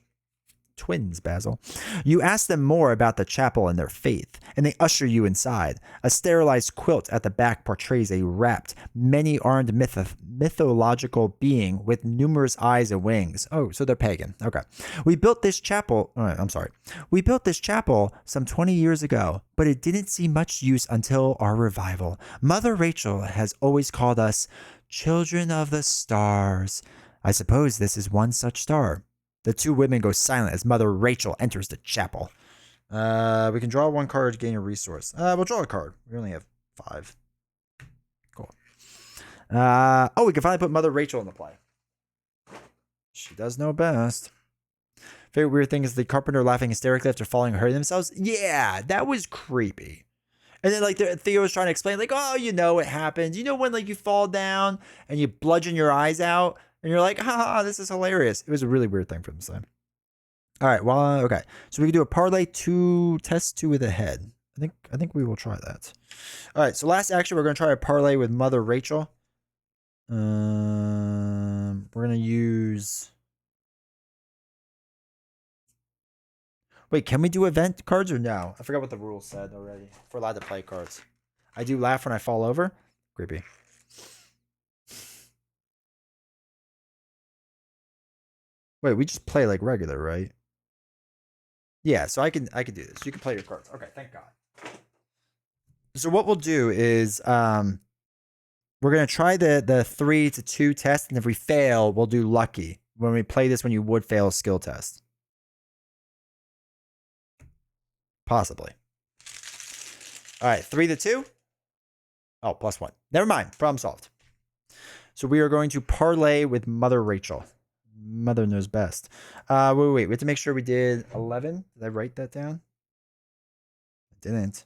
Twins, Basil. You ask them more about the chapel and their faith, and they usher you inside. A sterilized quilt at the back portrays a wrapped, many-armed mythological being with numerous eyes and wings. Oh, so they're pagan. Okay. We built this chapel some 20 years ago, but it didn't see much use until our revival. Mother Rachel has always called us children of the stars. I suppose this is one such star. The 2 women go silent as Mother Rachel enters the chapel. We can draw 1 card to gain a resource. We'll draw a card. We only have 5. Cool. We can finally put Mother Rachel in the play. She does know best. Favorite weird thing is the carpenter laughing hysterically after falling and hurting themselves. Yeah, that was creepy. And then, like, Theo was trying to explain, like, oh, it happens. You know when, like, you fall down and you bludgeon your eyes out? And you're like, haha, this is hilarious. It was a really weird thing for them to say. All right, well, okay. So we can do a parlay 2, test 2 with a head. I think we will try that. All right, so last action, we're going to try a parlay with Mother Rachel. We're going to use... Wait, can we do event cards or no? I forgot what the rules said already. If we're allowed to play cards. I do laugh when I fall over. Creepy. Wait, we just play like regular, right? Yeah, so I can do this. You can play your cards. Okay, thank God. So what we'll do is we're gonna try the 3 to 2 test, and if we fail, we'll do lucky. When we play this, when you would fail a skill test. Possibly. All right, 3 to 2. Oh, +1. Never mind. Problem solved. So we are going to parlay with Mother Rachel. Mother knows best. Wait. We have to make sure we did 11. Did I write that down? I didn't.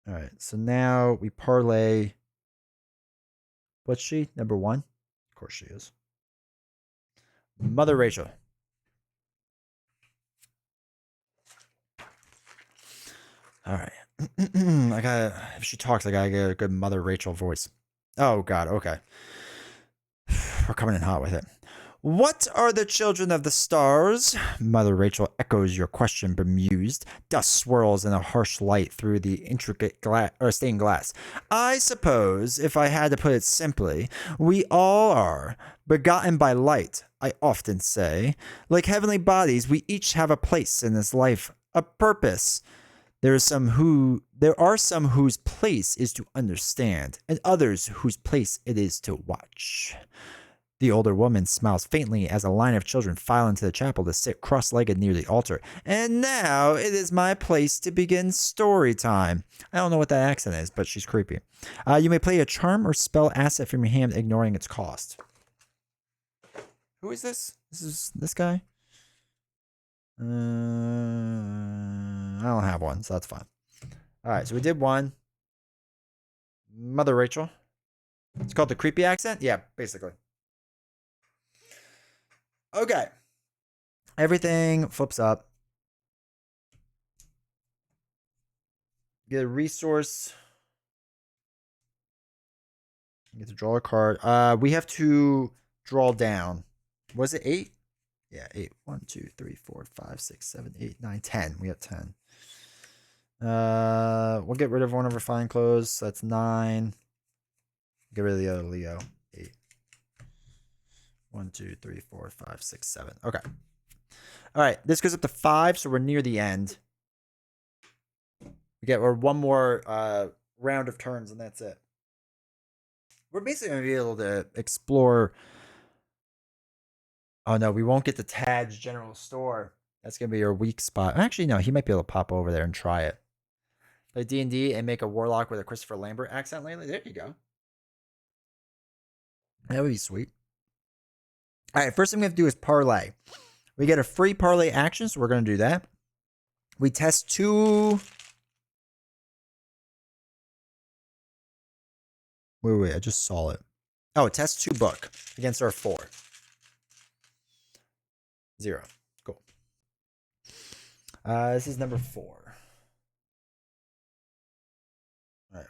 All right. So now we parlay. What's she? Number 1? Of course she is. Mother Rachel. All right. If she talks, I gotta get a good Mother Rachel voice. Oh, God. Okay. We're coming in hot with it. What are the children of the stars? Mother Rachel echoes your question bemused. Dust swirls in a harsh light through the intricate stained glass. I suppose, if I had to put it simply, we all are. Begotten by light, I often say. Like heavenly bodies, we each have a place in this life, a purpose. There are some whose place is to understand, and others whose place it is to watch. The older woman smiles faintly as a line of children file into the chapel to sit cross-legged near the altar. And now it is my place to begin story time. I don't know what that accent is, but she's creepy. You may play a charm or spell asset from your hand, ignoring its cost. Who is this? This is this guy? I don't have one, so that's fine. All right, so we did 1. Mother Rachel. It's called the creepy accent? Yeah, basically. Okay. Everything flips up. Get a resource. You get to draw a card. We have to draw down. Was it 8? Yeah, 8. 1, 2, 3, 4, 5, 6, 7, 8, 9, 10. We got 10. We'll get rid of one of our fine clothes. So that's 9. Get rid of the other Leo. 8. 1, 2, 3, 4, 5, 6, 7. Okay. All right. This goes up to 5, so we're near the end. We get one more round of turns, and that's it. We're basically going to be able to explore. Oh, no, we won't get the Tad's General Store. That's going to be your weak spot. Actually, no, he might be able to pop over there and try it. Play D&D and make a warlock with a Christopher Lambert accent lately. There you go. That would be sweet. All right, first thing we have to do is parlay. We get a free parlay action, so we're going to do that. We test 2... Wait, I just saw it. Oh, test 2 book against our 4. 0. Cool. This is number 4. All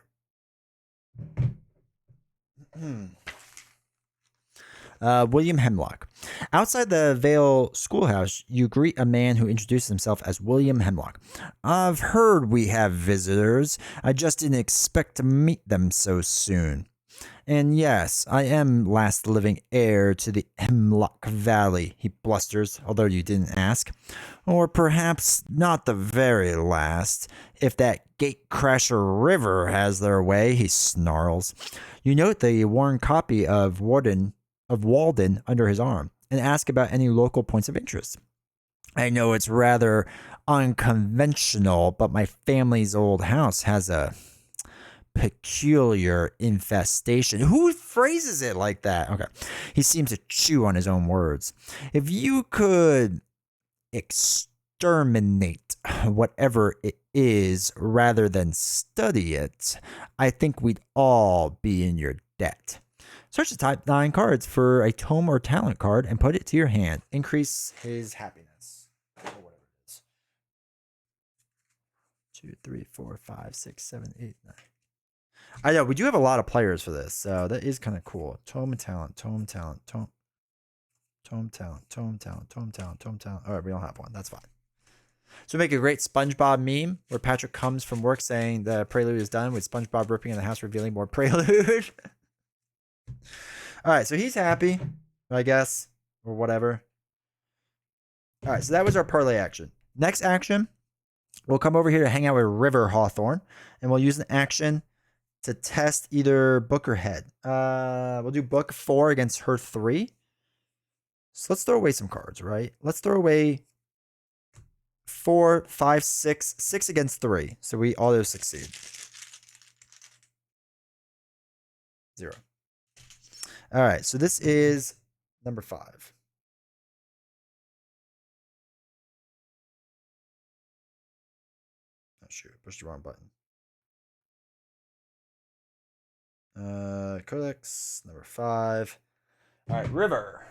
right. William Hemlock. Outside the Vale schoolhouse, you greet a man who introduces himself as William Hemlock. I've heard we have visitors. I just didn't expect to meet them so soon. And yes, I am last living heir to the Hemlock Valley, he blusters, although you didn't ask. Or perhaps not the very last. If that gatecrasher River has their way, he snarls. You note the worn copy of Walden under his arm, and ask about any local points of interest. I know it's rather unconventional, but my family's old house has a peculiar infestation. Who phrases it like that? Okay. He seems to chew on his own words. If you could exterminate whatever it is rather than study it, I think we'd all be in your debt. Search the top 9 cards for a tome or talent card and put it to your hand. Increase his happiness. Or whatever it is. 2, 3, 4, 5, 6, 7, 8, 9. I know, we do have a lot of players for this, so that is kind of cool. Tome talent, tome talent, tome talent, tome talent, tome talent, tome talent. All right, we don't have one. That's fine. So we make a great SpongeBob meme where Patrick comes from work saying the Prelude is done with SpongeBob ripping in the house revealing more Prelude. All right, so he's happy, I guess, or whatever. All right, so that was our parlay action. Next action, we'll come over here to hang out with River Hawthorne, and we'll use an action to test either book or head. We'll do book 4 against her 3. So let's throw away some cards, right? Let's throw away 4, 5, 6, 6 against 3. So we auto succeed. 0. All right, so this is number 5. Oh, shoot, pushed the wrong button. Codex, number 5. All right, River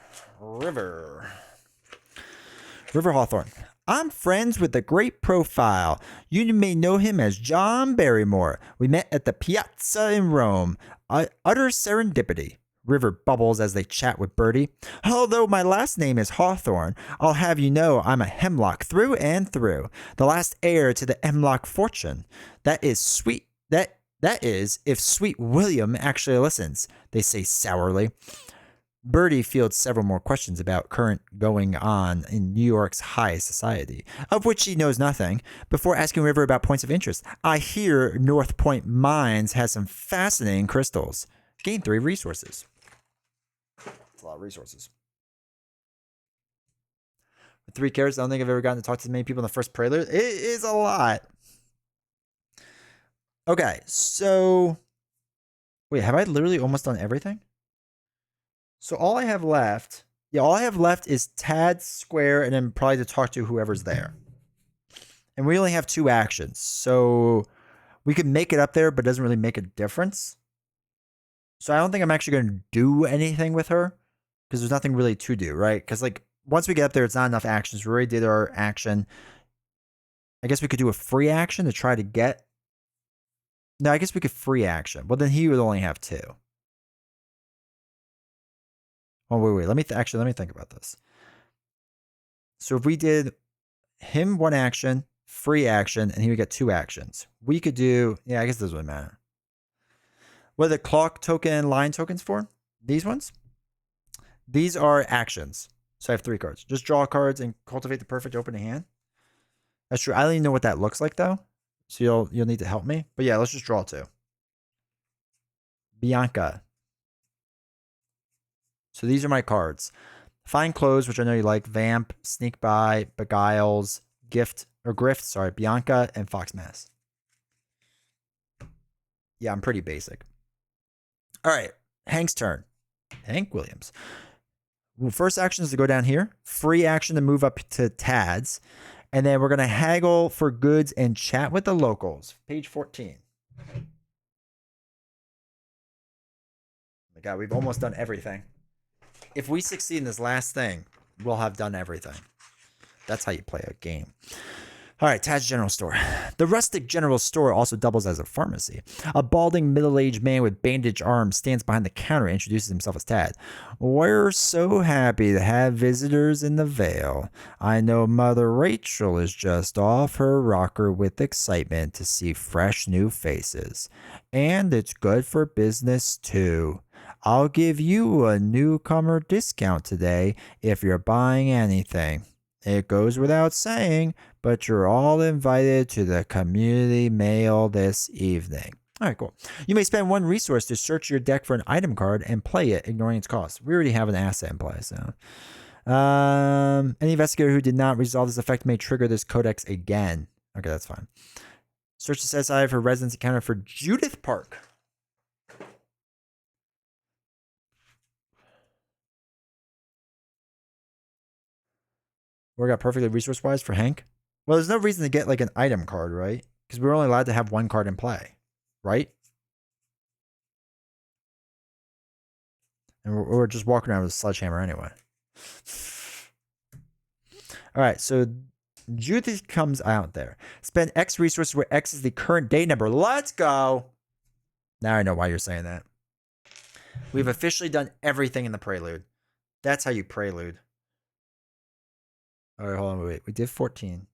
Hawthorne. I'm friends with a great profile. You may know him as John Barrymore. We met at the Piazza in Rome. Utter serendipity. River bubbles as they chat with Bertie. Although my last name is Hawthorne, I'll have you know I'm a Hemlock through and through. The last heir to the Hemlock fortune. That is sweet. That is, if sweet William actually listens, they say sourly. Bertie fields several more questions about current going on in New York's high society, of which he knows nothing, before asking River about points of interest. I hear North Point Mines has some fascinating crystals. Gain 3 resources. That's a lot of resources. With 3 characters, I don't think I've ever gotten to talk to as many people in the first Prelude. It is a lot. Okay, so... Wait, have I literally almost done everything? So all I have left... Yeah, all I have left is Tad, Square, and then probably to talk to whoever's there. And we only have 2 actions. So we could make it up there, but it doesn't really make a difference. So I don't think I'm actually going to do anything with her. Because there's nothing really to do, right? Because, like, once we get up there, it's not enough actions. We already did our action. I guess we could do a free action to try to get... No, I guess we could free action. Well, then he would only have 2. Oh, wait. Let me think about this. So if we did him 1 action, free action, and he would get 2 actions. We could do, I guess it doesn't really matter. What are the clock token and line tokens for? These ones? These are actions. So I have 3 cards. Just draw cards and cultivate the perfect opening hand. That's true. I don't even know what that looks like though. So you'll need to help me. But yeah, let's just draw 2. Bianca. So these are my cards. Find Clothes, which I know you like. Vamp, Sneak By, Beguiles, Grift, Bianca, and Fox Mass. Yeah, I'm pretty basic. All right, Hank's turn. Hank Williams. Well, first action is to go down here. Free action to move up to Tad's. And then we're going to haggle for goods and chat with the locals. Page 14. Oh my God, we've almost done everything. If we succeed in this last thing, we'll have done everything. That's how you play a game. All right, Tad's General Store. The rustic general store also doubles as a pharmacy. A balding middle-aged man with bandaged arms stands behind the counter and introduces himself as Tad. We're so happy to have visitors in the Vale. I know Mother Rachel is just off her rocker with excitement to see fresh new faces. And it's good for business, too. I'll give you a newcomer discount today if you're buying anything. It goes without saying, but you're all invited to the community mail this evening. All right, cool. You may spend 1 resource to search your deck for an item card and play it, ignoring its cost. We already have an asset in play, so. Any investigator who did not resolve this effect may trigger this codex again. Okay, that's fine. Search the set aside for residence encounter for Judith Park. Work out perfectly resource-wise for Hank. Well, there's no reason to get like an item card, right? Because we're only allowed to have 1 card in play, right? And we're just walking around with a sledgehammer anyway. All right, so Judith comes out there. Spend X resources where X is the current day number. Let's go. Now I know why you're saying that. We've officially done everything in the Prelude. That's how you Prelude. All right, hold on, wait. We did 14.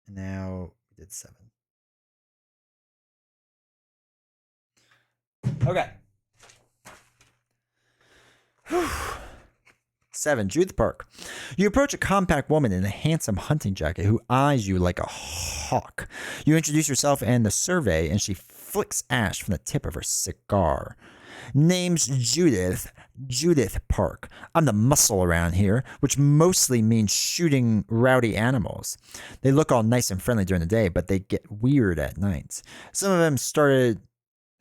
And now we did 7. Okay. 7, Judith Park. You approach a compact woman in a handsome hunting jacket who eyes you like a hawk. You introduce yourself and the survey, and she flicks ash from the tip of her cigar. Name's Judith Park. I'm the muscle around here, which mostly means shooting rowdy animals. They look all nice and friendly during the day, but they get weird at night. Some of them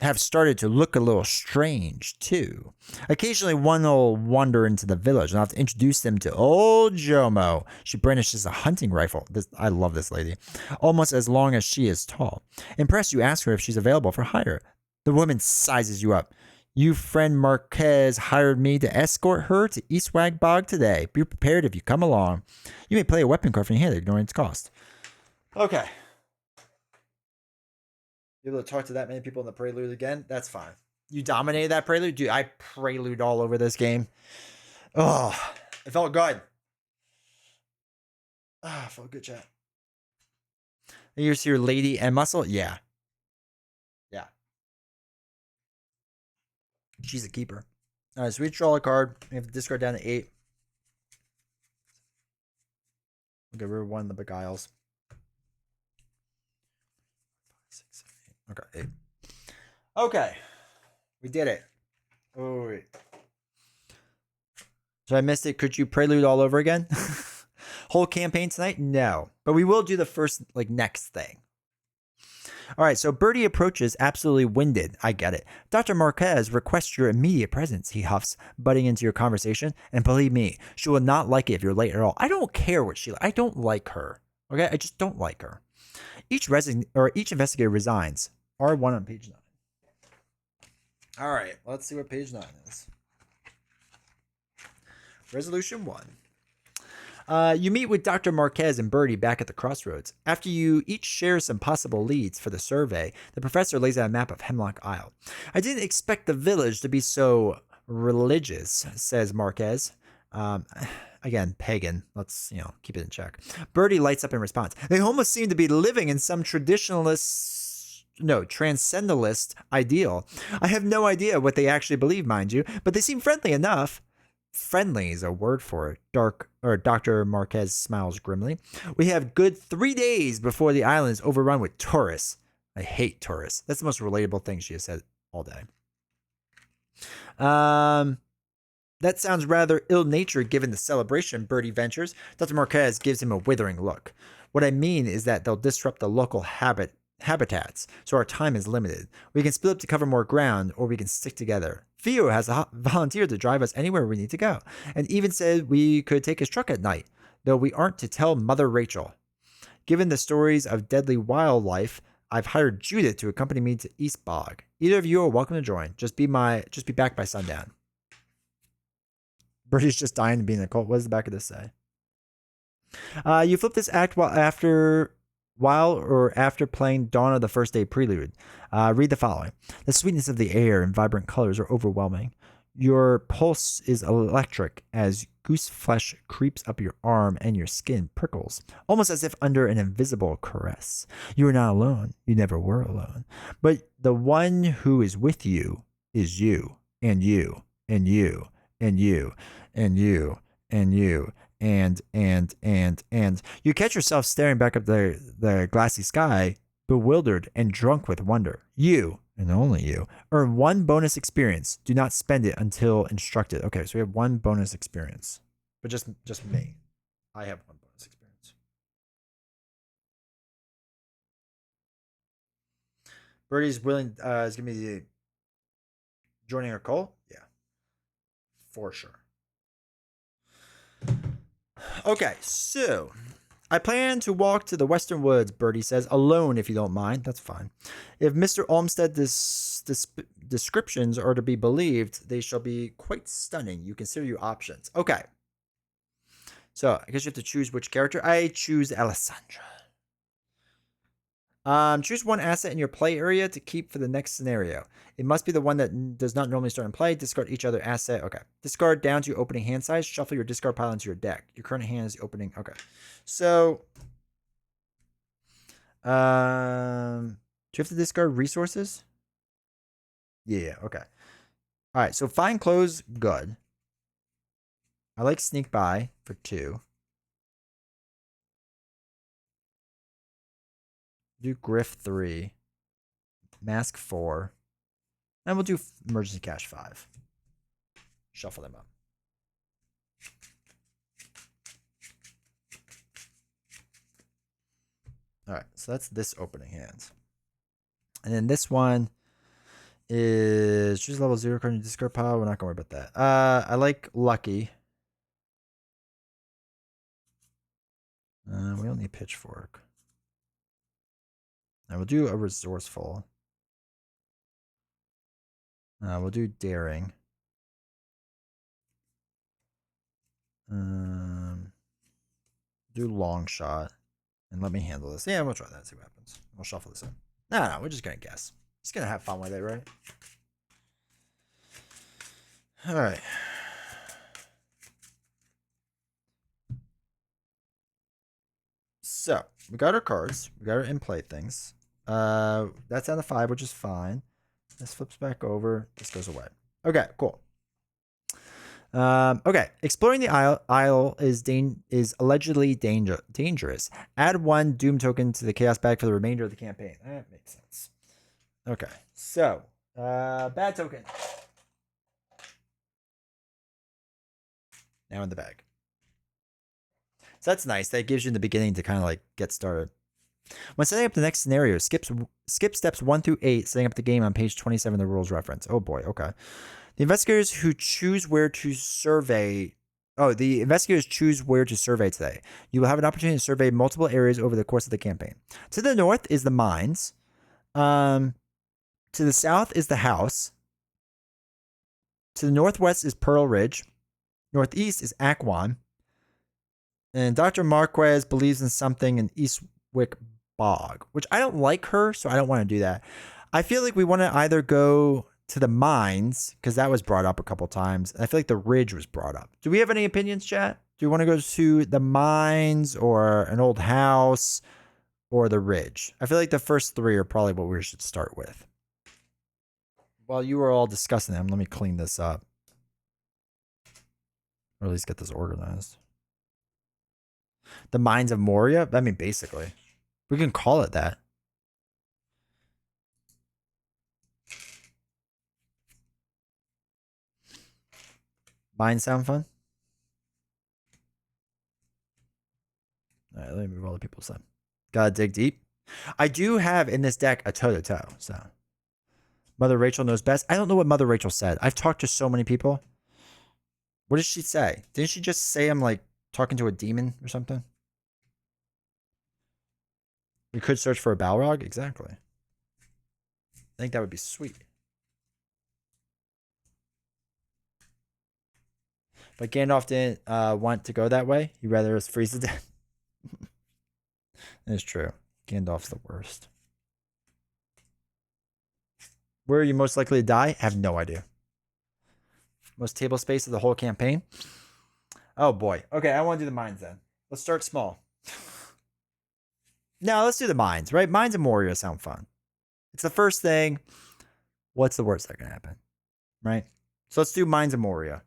have started to look a little strange, too. Occasionally, one will wander into the village, and I'll have to introduce them to old Jomo. She brandishes a hunting rifle. I love this lady. Almost as long as she is tall. Impressed, you ask her if she's available for hire. The woman sizes you up. You friend Marquez hired me to escort her to Eastwag Bog today. Be prepared if you come along. You may play a weapon card from your hand, ignoring its cost. Okay. You able to talk to that many people in the Prelude again? That's fine. You dominated that Prelude? Dude, I Prelude all over this game. Oh, it felt good. Ah, felt good, chat. Here's your lady and muscle? Yeah. Yeah. She's a keeper. All right, so we draw a card. We have to discard down to 8. We'll get rid of 1 of the Beguiles. 5, 6, 7, 8. Okay, 8. Okay. We did it. Oh, wait. So I missed it. Could you Prelude all over again? Whole campaign tonight? No. But we will do the first, next thing. All right, so Birdie approaches, absolutely winded. I get it. Dr. Marquez requests your immediate presence, he huffs, butting into your conversation. And believe me, she will not like it if you're late at all. I don't care what I don't like her. Okay? I just don't like her. Each investigator resigns. R1 on page 9. All right, let's see what page 9 is. Resolution 1. You meet with Dr. Marquez and Birdie back at the crossroads. After you each share some possible leads for the survey, the professor lays out a map of Hemlock Isle. I didn't expect the village to be so religious, says Marquez. Again, pagan. Let's, keep it in check. Birdie lights up in response. They almost seem to be living in some transcendentalist ideal. I have no idea what they actually believe, mind you, but they seem friendly enough. Friendly is a word for it. Dr. Marquez smiles grimly. We have good 3 days before the island is overrun with tourists. I hate tourists. That's the most relatable thing she has said all day. That sounds rather ill-natured given the celebration, Birdie ventures. Dr. Marquez gives him a withering look. What I mean is that they'll disrupt the local habitats, so our time is limited. We can split up to cover more ground, or we can stick together. Theo has volunteered to drive us anywhere we need to go, and even said we could take his truck at night, though we aren't to tell Mother Rachel. Given the stories of deadly wildlife, I've hired Judith to accompany me to East Bog. Either of you are welcome to join. Just be back by sundown. Birdie's just dying to be in the cult. What does the back of this say? You flip this act while or after playing Dawn of the First Day Prelude. Read the following. The sweetness of the air and vibrant colors are overwhelming. Your pulse is electric as goose flesh creeps up your arm and your skin prickles, almost as if under an invisible caress. You are not alone. You never were alone. But the one who is with you is you, and you, and you, and you, and you, and you, and you catch yourself staring back up the glassy sky, bewildered and drunk with wonder. You, and only you, earn 1 bonus experience. Do not spend it until instructed. Okay, so we have 1 bonus experience. But just me. I have 1 bonus experience. Birdie's willing is gonna be joining our call? Yeah. For sure. Okay, so I plan to walk to the western woods, Birdie says, alone if you don't mind. That's fine. If Mr. Olmsted's descriptions are to be believed, they shall be quite stunning. You consider your options. Okay. So I guess you have to choose which character. I choose Alessandra. Choose 1 asset in your play area to keep for the next scenario. It must be the one that does not normally start in play. Discard each other asset. Okay. Discard down to your opening hand size. Shuffle your discard pile into your deck. Your current hand is opening. Okay. So, do you have to discard resources? Yeah. Okay. All right. So find clothes. Good. I like sneak by for 2. Do Griff 3. Mask 4. And we'll do emergency cash 5. Shuffle them up. All right, so that's this opening hand. And then this one is choose level 0 card in your discard pile. We're not going to worry about that. I like Lucky. We don't need Pitchfork. I will do a Resourceful. We'll do Daring. Do Long Shot. And let me handle this. Yeah, we'll try that. See what happens. We'll shuffle this in. No, we're just going to guess. Just going to have fun with it, right? All right. So, we got our cards. We got our in-play things. That's down to 5, which is fine. This flips back over. This goes away. Okay, cool. Okay, exploring the isle is allegedly dangerous. Add 1 Doom token to the Chaos bag for the remainder of the campaign. That makes sense. Okay, so bad token. Now in the bag. So that's nice. That gives you in the beginning to kind of like get started. When setting up the next scenario, skip steps 1 through 8, setting up the game on page 27 of the rules reference. Oh boy, okay. The investigators choose where to survey today. You will have an opportunity to survey multiple areas over the course of the campaign. To the north is the mines. To the south is the house. To the northwest is Pearl Ridge. Northeast is Aquan. And Dr. Marquez believes in something in Eastwick Bog, which I don't like her, so I don't want to do that. I feel like we want to either go to the mines, because that was brought up a couple times. I feel like the ridge was brought up. Do we have any opinions, chat? Do we want to go to the mines or an old house or the ridge? I feel like the first three are probably what we should start with. While you were all discussing them, let me clean this up. Or at least get this organized. The Mines of Moria? I mean, basically. We can call it that. Mines sound fun? Alright, let me move all the people said. Gotta dig deep. I do have in this deck a toe-to-toe, so. Mother Rachel knows best. I don't know what Mother Rachel said. I've talked to so many people. What did she say? Didn't she just say I'm like talking to a demon or something? We could search for a Balrog? Exactly. I think that would be sweet. But Gandalf didn't want to go that way. He'd rather us freeze to death. It's true. Gandalf's the worst. Where are you most likely to die? I have no idea. Most table space of the whole campaign? Oh boy. Okay, I want to do the mines then. Let's start small. No, let's do the mines, right? Mines of Moria sound fun. It's the first thing. What's the worst that can happen? Right? So let's do Mines of Moria.